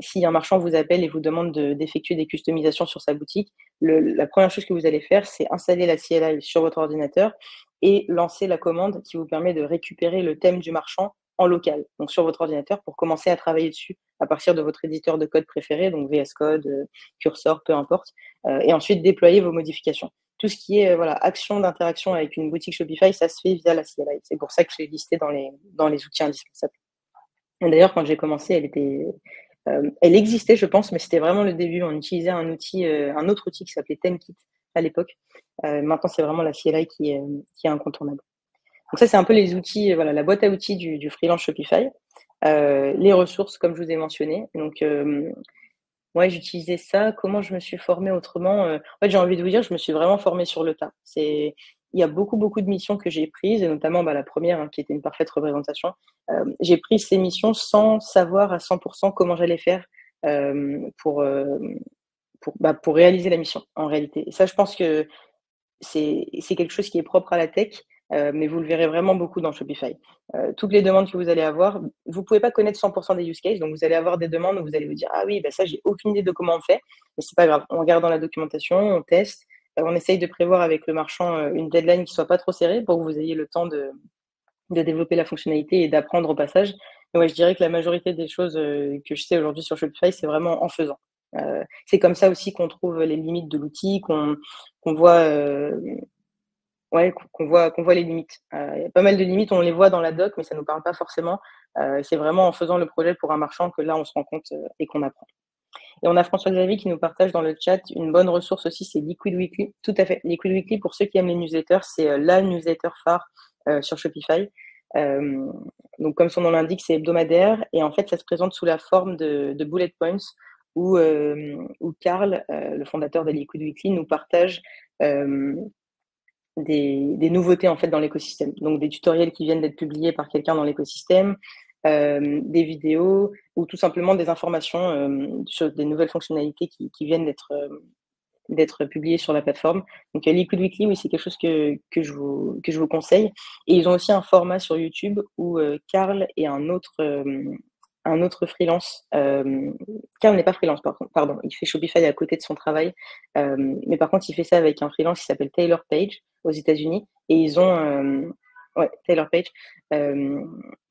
si un marchand vous appelle et vous demande d'effectuer des customisations sur sa boutique, la première chose que vous allez faire, c'est installer la CLI sur votre ordinateur et lancer la commande qui vous permet de récupérer le thème du marchand en local, donc sur votre ordinateur, pour commencer à travailler dessus à partir de votre éditeur de code préféré, donc VS Code, Cursor, peu importe, et ensuite déployer vos modifications. Tout ce qui est voilà, action d'interaction avec une boutique Shopify, ça se fait via la CLI. C'est pour ça que je l'ai listé dans les outils indispensables. Et d'ailleurs, quand j'ai commencé, elle existait, je pense, mais c'était vraiment le début. On utilisait un autre outil qui s'appelait ThemeKit à l'époque. Maintenant, c'est vraiment la CLI qui est incontournable. Donc ça, c'est un peu les outils, voilà, la boîte à outils du freelance Shopify. Les ressources, comme je vous ai mentionné. Donc, ouais, j'utilisais ça. Comment je me suis formée autrement? En fait, j'ai envie de vous dire, je me suis vraiment formée sur le tas. Il y a beaucoup de missions que j'ai prises, et notamment la première, hein, qui était une parfaite représentation. J'ai pris ces missions sans savoir à 100% comment j'allais faire euh, pour, euh, pour réaliser la mission, en réalité. Et ça, je pense que c'est quelque chose qui est propre à la tech, mais vous le verrez vraiment beaucoup dans Shopify. Toutes les demandes que vous allez avoir, vous ne pouvez pas connaître 100% des use cases, donc vous allez avoir des demandes où vous allez vous dire ah oui, bah ça j'ai aucune idée de comment on fait, mais c'est pas grave. On regarde dans la documentation, on teste, on essaye de prévoir avec le marchand une deadline qui soit pas trop serrée pour que vous ayez le temps de développer la fonctionnalité et d'apprendre au passage. Mais ouais, je dirais que la majorité des choses que je sais aujourd'hui sur Shopify, c'est vraiment en faisant. C'est comme ça aussi qu'on trouve les limites de l'outil, qu'on voit, ouais, qu'on voit les limites. Il y a pas mal de limites, on les voit dans la doc, mais ça nous parle pas forcément. C'est vraiment en faisant le projet pour un marchand que là, on se rend compte, et qu'on apprend. Et on a François-Xavier qui nous partage dans le chat une bonne ressource aussi, c'est Liquid Weekly. Tout à fait. Liquid Weekly, pour ceux qui aiment les newsletters, c'est la newsletter phare sur Shopify. Euh, donc, comme son nom l'indique, c'est hebdomadaire. Et en fait, ça se présente sous la forme de bullet points où Karl, le fondateur de Liquid Weekly, nous partage euh, des nouveautés en fait dans l'écosystème. Donc des tutoriels qui viennent d'être publiés par quelqu'un dans l'écosystème, des vidéos ou tout simplement des informations sur des nouvelles fonctionnalités qui viennent d'être publiées sur la plateforme. Donc Liquid Weekly, oui, c'est quelque chose que je vous conseille. Et ils ont aussi un format sur YouTube où Karl et un autre freelance. Karl n'est pas freelance, pardon, il fait Shopify à côté de son travail. Mais par contre, il fait ça avec un freelance qui s'appelle Taylor Page aux États-Unis. Et ils ont, ouais, Taylor Page, euh,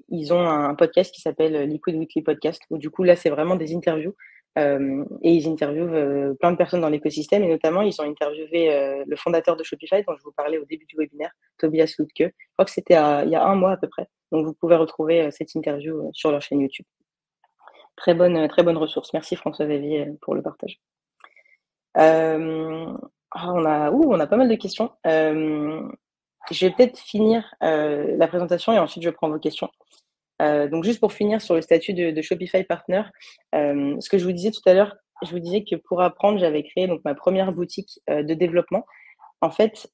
ils ont un podcast qui s'appelle Liquid Weekly Podcast, où du coup, là, c'est vraiment des interviews. Et ils interviewent plein de personnes dans l'écosystème. Et notamment, ils ont interviewé le fondateur de Shopify, dont je vous parlais au début du webinaire, Tobias Lutke. Je crois que c'était il y a un mois à peu près. Donc, vous pouvez retrouver cette interview sur leur chaîne YouTube. Très bonne ressource. Merci François-Xavier pour le partage. On a pas mal de questions. Je vais peut-être finir la présentation et ensuite je prends vos questions. Donc juste pour finir sur le statut de Shopify Partner, ce que je vous disais tout à l'heure, je vous disais que pour apprendre, j'avais créé donc ma première boutique de développement. En fait,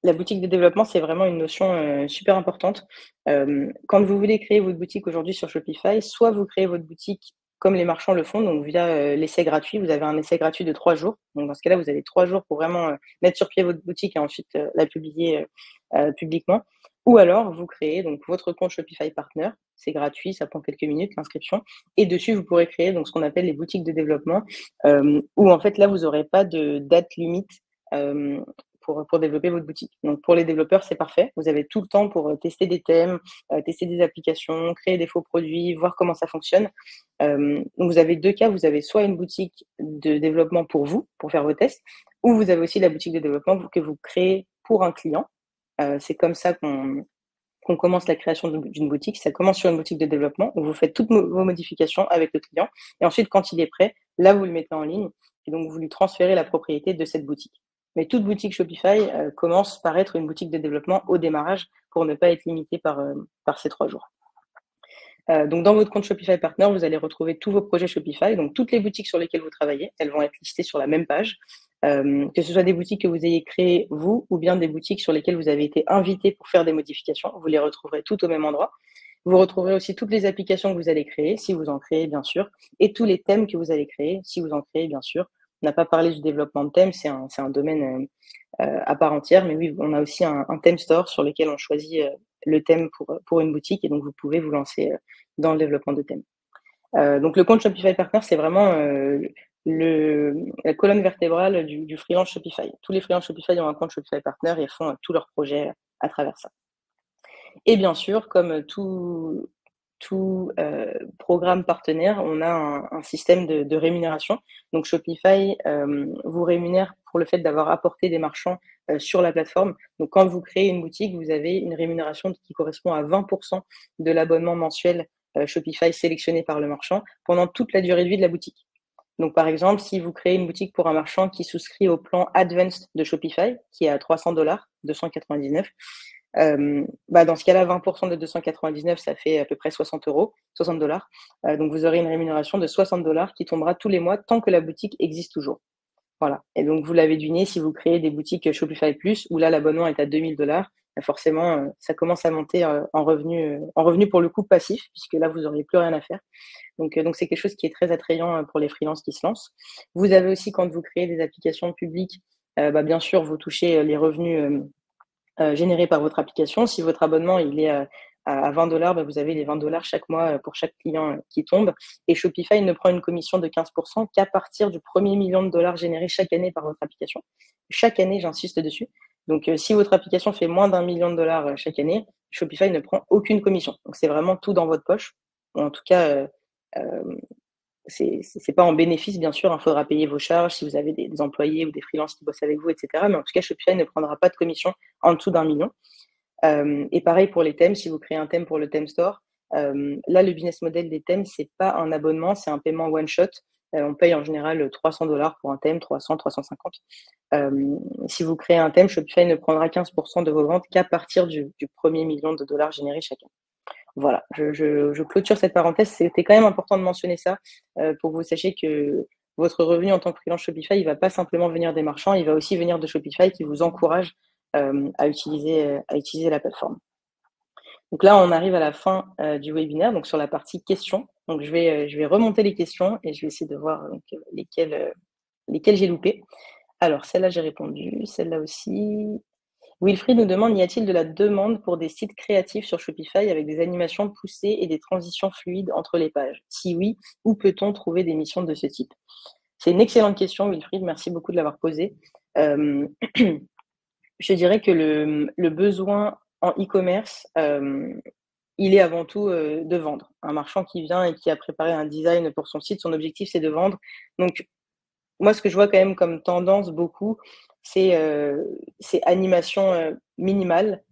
la boutique de développement, c'est vraiment une notion super importante. Quand vous voulez créer votre boutique aujourd'hui sur Shopify, soit vous créez votre boutique comme les marchands le font, donc via l'essai gratuit. Vous avez un essai gratuit de 3 jours. Donc dans ce cas-là, vous avez 3 jours pour vraiment mettre sur pied votre boutique et ensuite la publier publiquement. Ou alors, vous créez donc votre compte Shopify Partner. C'est gratuit, ça prend quelques minutes l'inscription. Et dessus, vous pourrez créer donc ce qu'on appelle les boutiques de développement, où en fait là, vous n'aurez pas de date limite. Pour développer votre boutique. Donc pour les développeurs, c'est parfait. Vous avez tout le temps pour tester des thèmes, tester des applications, créer des faux produits, voir comment ça fonctionne. Donc vous avez deux cas. Vous avez soit une boutique de développement pour vous, pour faire vos tests, ou vous avez aussi la boutique de développement que vous créez pour un client. C'est comme ça qu'on commence la création d'une boutique. Ça commence sur une boutique de développement où vous faites toutes vos modifications avec le client. Et ensuite, quand il est prêt, là, vous le mettez en ligne. Et donc, vous lui transférez la propriété de cette boutique. Mais toute boutique Shopify commence par être une boutique de développement au démarrage pour ne pas être limitée par ces 3 jours. Donc, dans votre compte Shopify Partner, vous allez retrouver tous vos projets Shopify. Donc, toutes les boutiques sur lesquelles vous travaillez, elles vont être listées sur la même page. Que ce soit des boutiques que vous ayez créées vous ou bien des boutiques sur lesquelles vous avez été invité pour faire des modifications, vous les retrouverez toutes au même endroit. Vous retrouverez aussi toutes les applications que vous allez créer, si vous en créez bien sûr, et tous les thèmes que vous allez créer, si vous en créez bien sûr. On n'a pas parlé du développement de thèmes, c'est un domaine à part entière, mais oui, on a aussi un theme store sur lequel on choisit le thème pour une boutique, et donc vous pouvez vous lancer dans le développement de thèmes. Donc le compte Shopify Partner, c'est vraiment la colonne vertébrale du freelance Shopify. Tous les freelances Shopify ont un compte Shopify Partner et font tous leurs projets à travers ça. Et bien sûr, comme tout programme partenaire, on a un système de rémunération. Donc Shopify vous rémunère pour le fait d'avoir apporté des marchands sur la plateforme. Donc quand vous créez une boutique, vous avez une rémunération qui correspond à 20% de l'abonnement mensuel Shopify sélectionné par le marchand pendant toute la durée de vie de la boutique. Donc par exemple, si vous créez une boutique pour un marchand qui souscrit au plan Advanced de Shopify, qui est à $300, 299, dans ce cas-là, 20% de 299, ça fait à peu près 60 €, 60 dollars. Donc vous aurez une rémunération de 60 dollars qui tombera tous les mois tant que la boutique existe toujours. Voilà. Et donc vous l'avez deviné, si vous créez des boutiques Shopify Plus, où là l'abonnement est à 2000 dollars, forcément ça commence à monter en revenu pour le coup passif, puisque là vous n'auriez plus rien à faire. Donc c'est quelque chose qui est très attrayant pour les freelances qui se lancent. Vous avez aussi, quand vous créez des applications publiques, bien sûr vous touchez les revenus généré par votre application. Si votre abonnement il est à 20 dollars, vous avez les 20 dollars chaque mois pour chaque client qui tombe. Et Shopify ne prend une commission de 15% qu'à partir du premier million de dollars généré chaque année par votre application. Chaque année, j'insiste dessus. Donc, si votre application fait moins d'1 million de dollars chaque année, Shopify ne prend aucune commission. Donc, c'est vraiment tout dans votre poche. Ou en tout cas, c'est pas en bénéfice, bien sûr, il faudra payer vos charges si vous avez des employés ou des freelances qui bossent avec vous, et cetera. Mais en tout cas, Shopify ne prendra pas de commission en dessous d'1 million. Et pareil pour les thèmes, si vous créez un thème pour le theme store, là, le business model des thèmes, c'est pas un abonnement, c'est un paiement one shot. On paye en général $300 pour un thème, 300, 350. Si vous créez un thème, Shopify ne prendra 15% de vos ventes qu'à partir du premier million de dollars générés chacun. Voilà, je clôture cette parenthèse. C'était quand même important de mentionner ça pour que vous sachiez que votre revenu en tant que freelance Shopify, il va pas simplement venir des marchands, il va aussi venir de Shopify qui vous encourage à utiliser la plateforme. Donc là, on arrive à la fin du webinaire, donc sur la partie questions. Donc je vais remonter les questions et je vais essayer de voir donc, lesquelles j'ai loupées. Alors, celle-là, j'ai répondu, celle-là aussi. Wilfried nous demande, y a-t-il de la demande pour des sites créatifs sur Shopify avec des animations poussées et des transitions fluides entre les pages? Si oui, où peut-on trouver des missions de ce type? C'est une excellente question, Wilfried, merci beaucoup de l'avoir posée. Je dirais que le besoin en e-commerce, il est avant tout de vendre. Un marchand qui vient et qui a préparé un design pour son site, son objectif, c'est de vendre. Donc, moi, ce que je vois quand même comme tendance beaucoup, c'est animation minimale.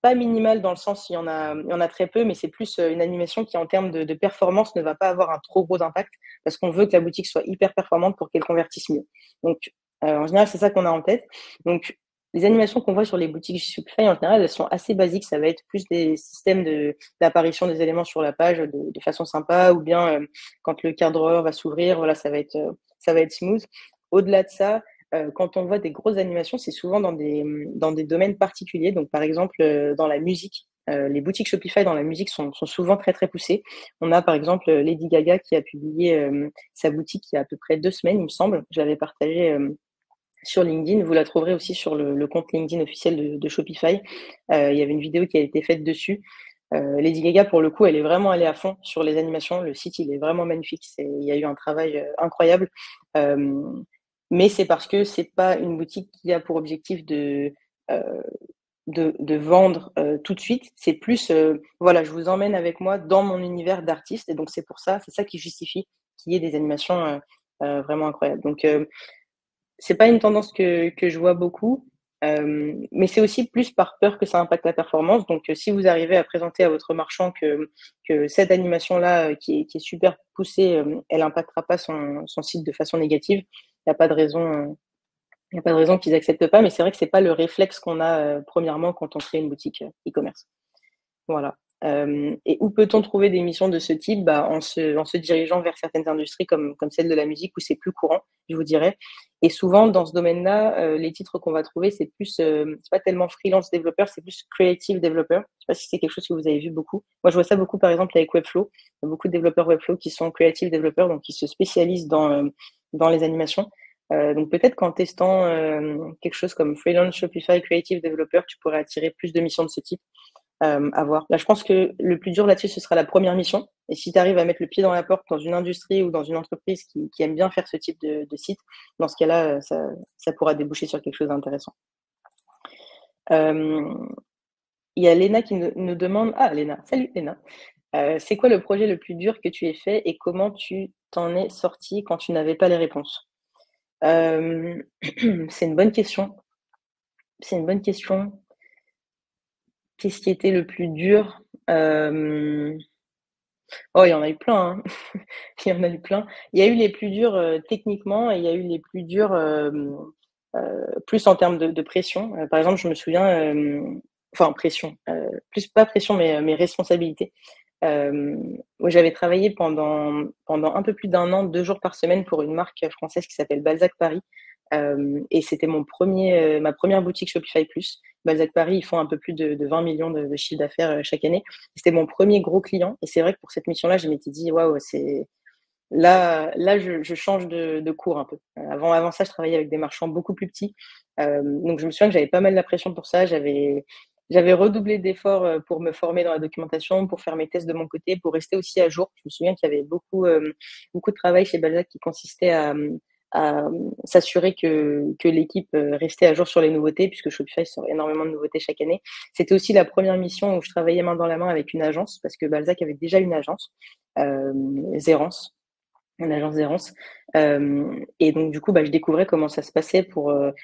Pas minimale dans le sens, il y en a très peu, mais c'est plus une animation qui, en termes de performance, ne va pas avoir un trop gros impact parce qu'on veut que la boutique soit hyper performante pour qu'elle convertisse mieux. Donc, en général, c'est ça qu'on a en tête. Donc, les animations qu'on voit sur les boutiques Shopify, en général, elles sont assez basiques. Ça va être plus des systèmes d'apparition des éléments sur la page de façon sympa, ou bien quand le card drawer va s'ouvrir, voilà, ça va être smooth. Au-delà de ça, quand on voit des grosses animations, c'est souvent dans des domaines particuliers. Donc, par exemple, dans la musique, les boutiques Shopify dans la musique sont souvent très, très poussées. On a, par exemple, Lady Gaga qui a publié sa boutique il y a à peu près 2 semaines, il me semble. Je l'avais partagé sur LinkedIn. Vous la trouverez aussi sur le compte LinkedIn officiel de Shopify. Il y avait une vidéo qui a été faite dessus. Lady Gaga, pour le coup, elle est vraiment allée à fond sur les animations. Le site, il est vraiment magnifique. Il y a eu un travail incroyable. Mais c'est parce que c'est pas une boutique qui a pour objectif de vendre tout de suite. C'est plus, voilà, je vous emmène avec moi dans mon univers d'artiste. Et donc, c'est ça qui justifie qu'il y ait des animations vraiment incroyables. Donc, c'est pas une tendance que je vois beaucoup, mais c'est aussi plus par peur que ça impacte la performance. Donc, si vous arrivez à présenter à votre marchand que cette animation-là, qui est super poussée, elle impactera pas son site de façon négative, il n'y a pas de raison, il y a pas de raison qu'ils acceptent pas. Mais c'est vrai que c'est pas le réflexe qu'on a premièrement quand on crée une boutique e-commerce. Voilà. Et où peut-on trouver des missions de ce type? Bah, en se dirigeant vers certaines industries comme celle de la musique où c'est plus courant, je vous dirais. Et souvent, dans ce domaine-là, les titres qu'on va trouver, c'est pas tellement freelance développeur, c'est plus creative développeur. Je sais pas si c'est quelque chose que vous avez vu beaucoup. Moi, je vois ça beaucoup, par exemple, avec Webflow. Il y a beaucoup de développeurs Webflow qui sont creative développeurs, donc qui se spécialisent dans les animations. Donc peut-être qu'en testant quelque chose comme freelance Shopify creative developer, tu pourrais attirer plus de missions de ce type. À voir. Là, je pense que le plus dur là-dessus, ce sera la première mission. Et si tu arrives à mettre le pied dans la porte dans une industrie ou dans une entreprise qui aime bien faire ce type de site, dans ce cas-là, ça pourra déboucher sur quelque chose d'intéressant. Il y a Léna qui nous demande... Ah, Léna. Salut, Léna. C'est quoi le projet le plus dur que tu aies fait et comment tu t'en es sorti quand tu n'avais pas les réponses? C'est une bonne question. C'est une bonne question. Qu'est-ce qui était le plus dur? Oh, il y en a eu plein, hein. Il y en a eu plein. Il y a eu les plus durs techniquement et il y a eu les plus durs plus en termes de pression. Par exemple, je me souviens, enfin pression, plus pas pression, mais mes responsabilités. Moi, j'avais travaillé pendant un peu plus d'1 an, 2 jours par semaine pour une marque française qui s'appelle Balzac Paris. Et c'était ma première boutique Shopify Plus. Balzac Paris, ils font un peu plus de 20 millions de chiffre d'affaires chaque année. C'était mon premier gros client. Et c'est vrai que pour cette mission-là, je m'étais dit, waouh, là, je change de cours un peu. Avant ça, je travaillais avec des marchands beaucoup plus petits. Donc, je me souviens que j'avais pas mal la pression pour ça. J'avais redoublé d'efforts pour me former dans la documentation, pour faire mes tests de mon côté, pour rester aussi à jour. Je me souviens qu'il y avait beaucoup de travail chez Balzac qui consistait à s'assurer que l'équipe restait à jour sur les nouveautés, puisque Shopify sort énormément de nouveautés chaque année. C'était aussi la première mission où je travaillais main dans la main avec une agence, parce que Balzac avait déjà une agence, Zérance. en agence d'errance. Et donc, du coup, je découvrais comment ça se passait eux,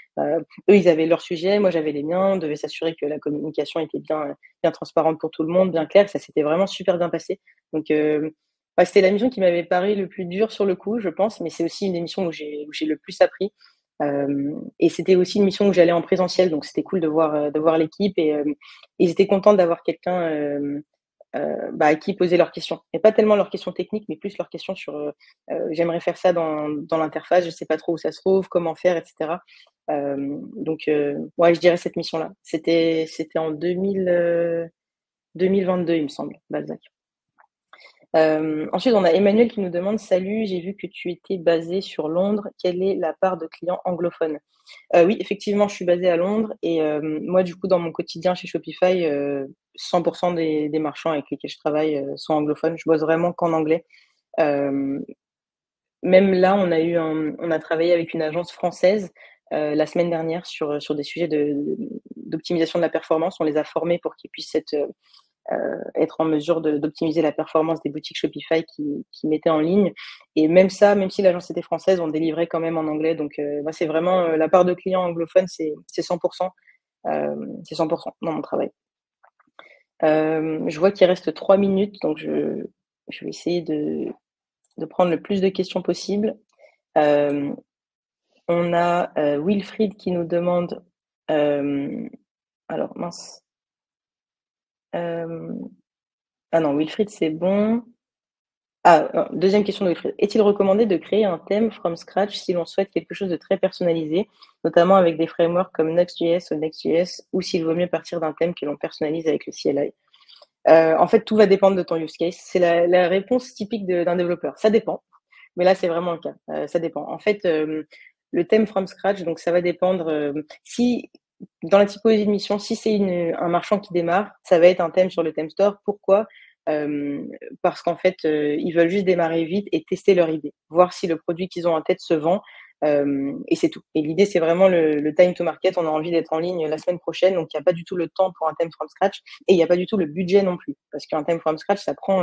ils avaient leur sujet, moi j'avais les miens, on devait s'assurer que la communication était bien transparente pour tout le monde, bien claire. Ça s'était vraiment super bien passé. Donc, c'était la mission qui m'avait paru le plus dur sur le coup, je pense, mais c'est aussi une des missions où j'ai le plus appris. Et c'était aussi une mission où j'allais en présentiel, donc c'était cool de voir l'équipe et ils étaient contents d'avoir quelqu'un à qui poser leurs questions. Et pas tellement leurs questions techniques, mais plus leurs questions sur j'aimerais faire ça dans l'interface, je sais pas trop où ça se trouve, comment faire, etc. Donc, ouais, je dirais cette mission-là. C'était en 2022, il me semble, Balzac. Ensuite, on a Emmanuel qui nous demande: Salut, j'ai vu que tu étais basé sur Londres. Quelle est la part de clients anglophones? Oui, effectivement, je suis basée à Londres et moi, du coup, dans mon quotidien chez Shopify, 100% des marchands avec lesquels je travaille sont anglophones. Je bosse vraiment qu'en anglais. Euh, Même là, on a travaillé avec une agence française la semaine dernière sur des sujets d'optimisation de la performance. On les a formés pour qu'ils puissent être en mesure d'optimiser la performance des boutiques Shopify qui mettaient en ligne. Et même ça, même si l'agence était française, on délivrait quand même en anglais. Donc, c'est vraiment la part de clients anglophones, c'est 100%. C'est 100% dans mon travail. Je vois qu'il reste 3 minutes, donc je vais essayer de prendre le plus de questions possible. Euh, on a Wilfried qui nous demande. Alors, mince. Ah non, Wilfried, c'est bon. Ah, non, deuxième question de Wilfried. Est-il recommandé de créer un thème from scratch si l'on souhaite quelque chose de très personnalisé, notamment avec des frameworks comme Next.js ou Next.js, ou s'il vaut mieux partir d'un thème que l'on personnalise avec le CLI? En fait, tout va dépendre de ton use case. C'est la réponse typique d'un développeur. Ça dépend, mais là, c'est vraiment le cas. Ça dépend. En fait, le thème from scratch, donc ça va dépendre. Si dans la typologie de mission, si c'est un marchand qui démarre, ça va être un thème sur le theme store. Pourquoi? Parce qu'en fait, ils veulent juste démarrer vite et tester leur idée, voir si le produit qu'ils ont en tête se vend. Et c'est tout. Et l'idée, c'est vraiment le time to market. On a envie d'être en ligne la semaine prochaine, donc il n'y a pas du tout le temps pour un thème from scratch et il n'y a pas du tout le budget non plus, parce qu'un thème from scratch, ça prend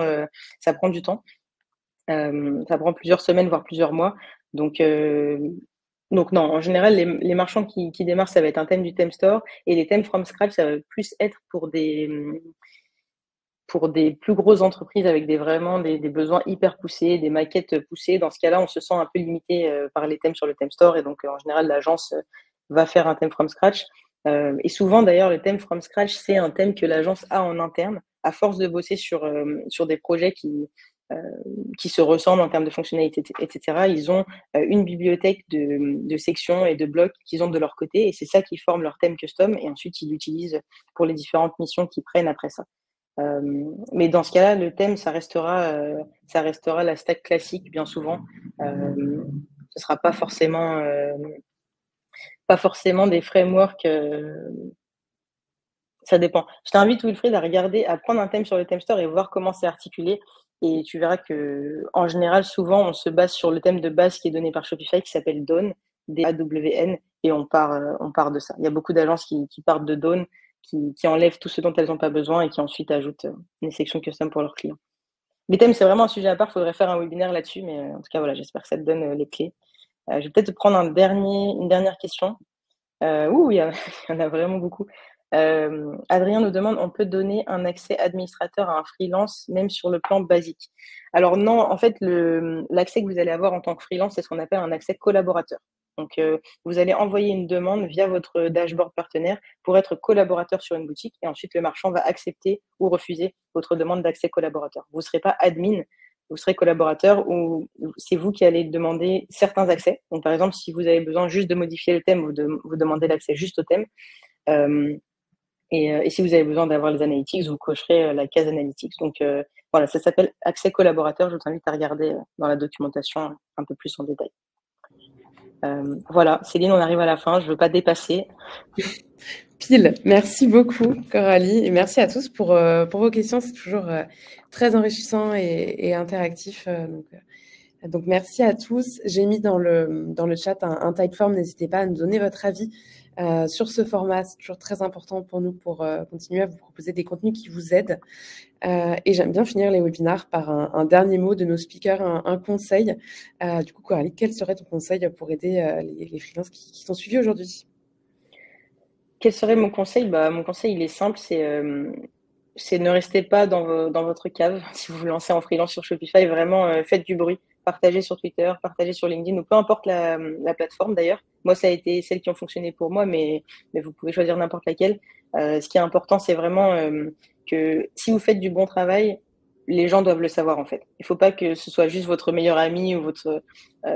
du temps. Ça prend plusieurs semaines, voire plusieurs mois. Donc, donc non, en général, les marchands qui démarrent, ça va être un thème du theme store et les thèmes from scratch, ça va plus être pour des plus grosses entreprises avec vraiment des besoins hyper poussés, des maquettes poussées. Dans ce cas-là, on se sent un peu limité par les thèmes sur le thème store et donc en général, l'agence va faire un thème from scratch. Et souvent, d'ailleurs, le thème from scratch, c'est un thème que l'agence a en interne. À force de bosser sur des projets euh, qui se ressemblent en termes de fonctionnalité, etc., ils ont une bibliothèque de sections et de blocs qu'ils ont de leur côté et c'est ça qui forme leur thème custom et ensuite ils l'utilisent pour les différentes missions qu'ils prennent après ça. Mais dans ce cas-là, le thème, ça restera la stack classique bien souvent. Ce sera pas forcément des frameworks. Ça dépend. Je t'invite, Wilfried, à regarder, à prendre un thème sur le theme store et voir comment c'est articulé. Et tu verras que, en général, souvent, on se base sur le thème de base qui est donné par Shopify, qui s'appelle Dawn, D-A-W-N, et on part de ça. Il y a beaucoup d'agences qui partent de Dawn, qui enlèvent tout ce dont elles n'ont pas besoin et qui ensuite ajoutent une section custom pour leurs clients. Les thèmes, c'est vraiment un sujet à part. Il faudrait faire un webinaire là-dessus, mais en tout cas, voilà, j'espère que ça te donne les clés. Je vais peut-être te prendre une dernière question. Il y, il y en a vraiment beaucoup. Adrien nous demande, on peut donner un accès administrateur à un freelance, même sur le plan basique? Alors non, en fait, l'accès que vous allez avoir en tant que freelance, c'est ce qu'on appelle un accès collaborateur. Donc, vous allez envoyer une demande via votre dashboard partenaire pour être collaborateur sur une boutique et ensuite le marchand va accepter ou refuser votre demande d'accès collaborateur. Vous ne serez pas admin, vous serez collaborateur ou c'est vous qui allez demander certains accès. Donc, par exemple, si vous avez besoin juste de modifier le thème, vous demandez l'accès juste au thème. Et si vous avez besoin d'avoir les analytics, vous cocherez la case analytics. Donc, voilà, ça s'appelle accès collaborateur. Je vous invite à regarder dans la documentation un peu plus en détail. Voilà, Céline, on arrive à la fin. Je ne veux pas dépasser. Pile. Merci beaucoup, Coralie. Et merci à tous pour vos questions. C'est toujours très enrichissant et interactif. Donc, Donc, merci à tous. J'ai mis dans le chat un Typeform. N'hésitez pas à nous donner votre avis sur ce format. C'est toujours très important pour nous pour continuer à vous proposer des contenus qui vous aident. Et j'aime bien finir les webinars par un dernier mot de nos speakers, un conseil. Du coup, Coralie, quel serait ton conseil pour aider les freelances qui sont suivis aujourd'hui? Quel serait mon conseil? Mon conseil, il est simple, c'est ne restez pas dans votre cave. Si vous vous lancez en freelance sur Shopify, vraiment, faites du bruit. Partagez sur Twitter, partagez sur LinkedIn, ou peu importe la plateforme d'ailleurs. Moi, ça a été celles qui ont fonctionné pour moi, mais vous pouvez choisir n'importe laquelle. Ce qui est important, c'est vraiment que si vous faites du bon travail, les gens doivent le savoir en fait. Il ne faut pas que ce soit juste votre meilleur ami ou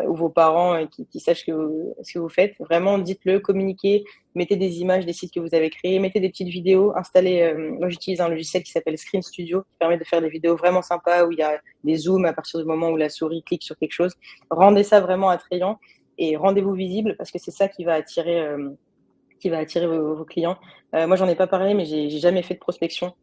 vos parents qui sachent ce que vous faites. Vraiment, dites-le, communiquez, mettez des images des sites que vous avez créés, mettez des petites vidéos, installez. Moi, j'utilise un logiciel qui s'appelle Screen Studio qui permet de faire des vidéos vraiment sympas où il y a des zooms à partir du moment où la souris clique sur quelque chose. Rendez ça vraiment attrayant et rendez-vous visible parce que c'est ça qui va attirer vos clients. Moi, j'en ai pas parlé, mais j'ai jamais fait de prospection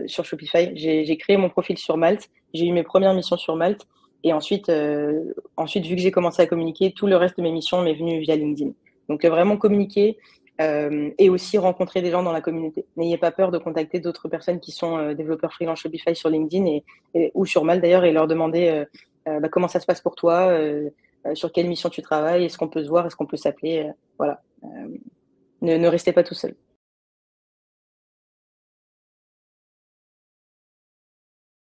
sur Shopify. J'ai créé mon profil sur Malte. J'ai eu mes premières missions sur Malte. Et ensuite, vu que j'ai commencé à communiquer, tout le reste de mes missions m'est venu via LinkedIn. Donc, vraiment communiquer et aussi rencontrer des gens dans la communauté. N'ayez pas peur de contacter d'autres personnes qui sont développeurs freelance Shopify sur LinkedIn ou sur Malte d'ailleurs et leur demander comment ça se passe pour toi, sur quelle mission tu travailles, est-ce qu'on peut se voir, est-ce qu'on peut s'appeler, voilà. Ne restez pas tout seul.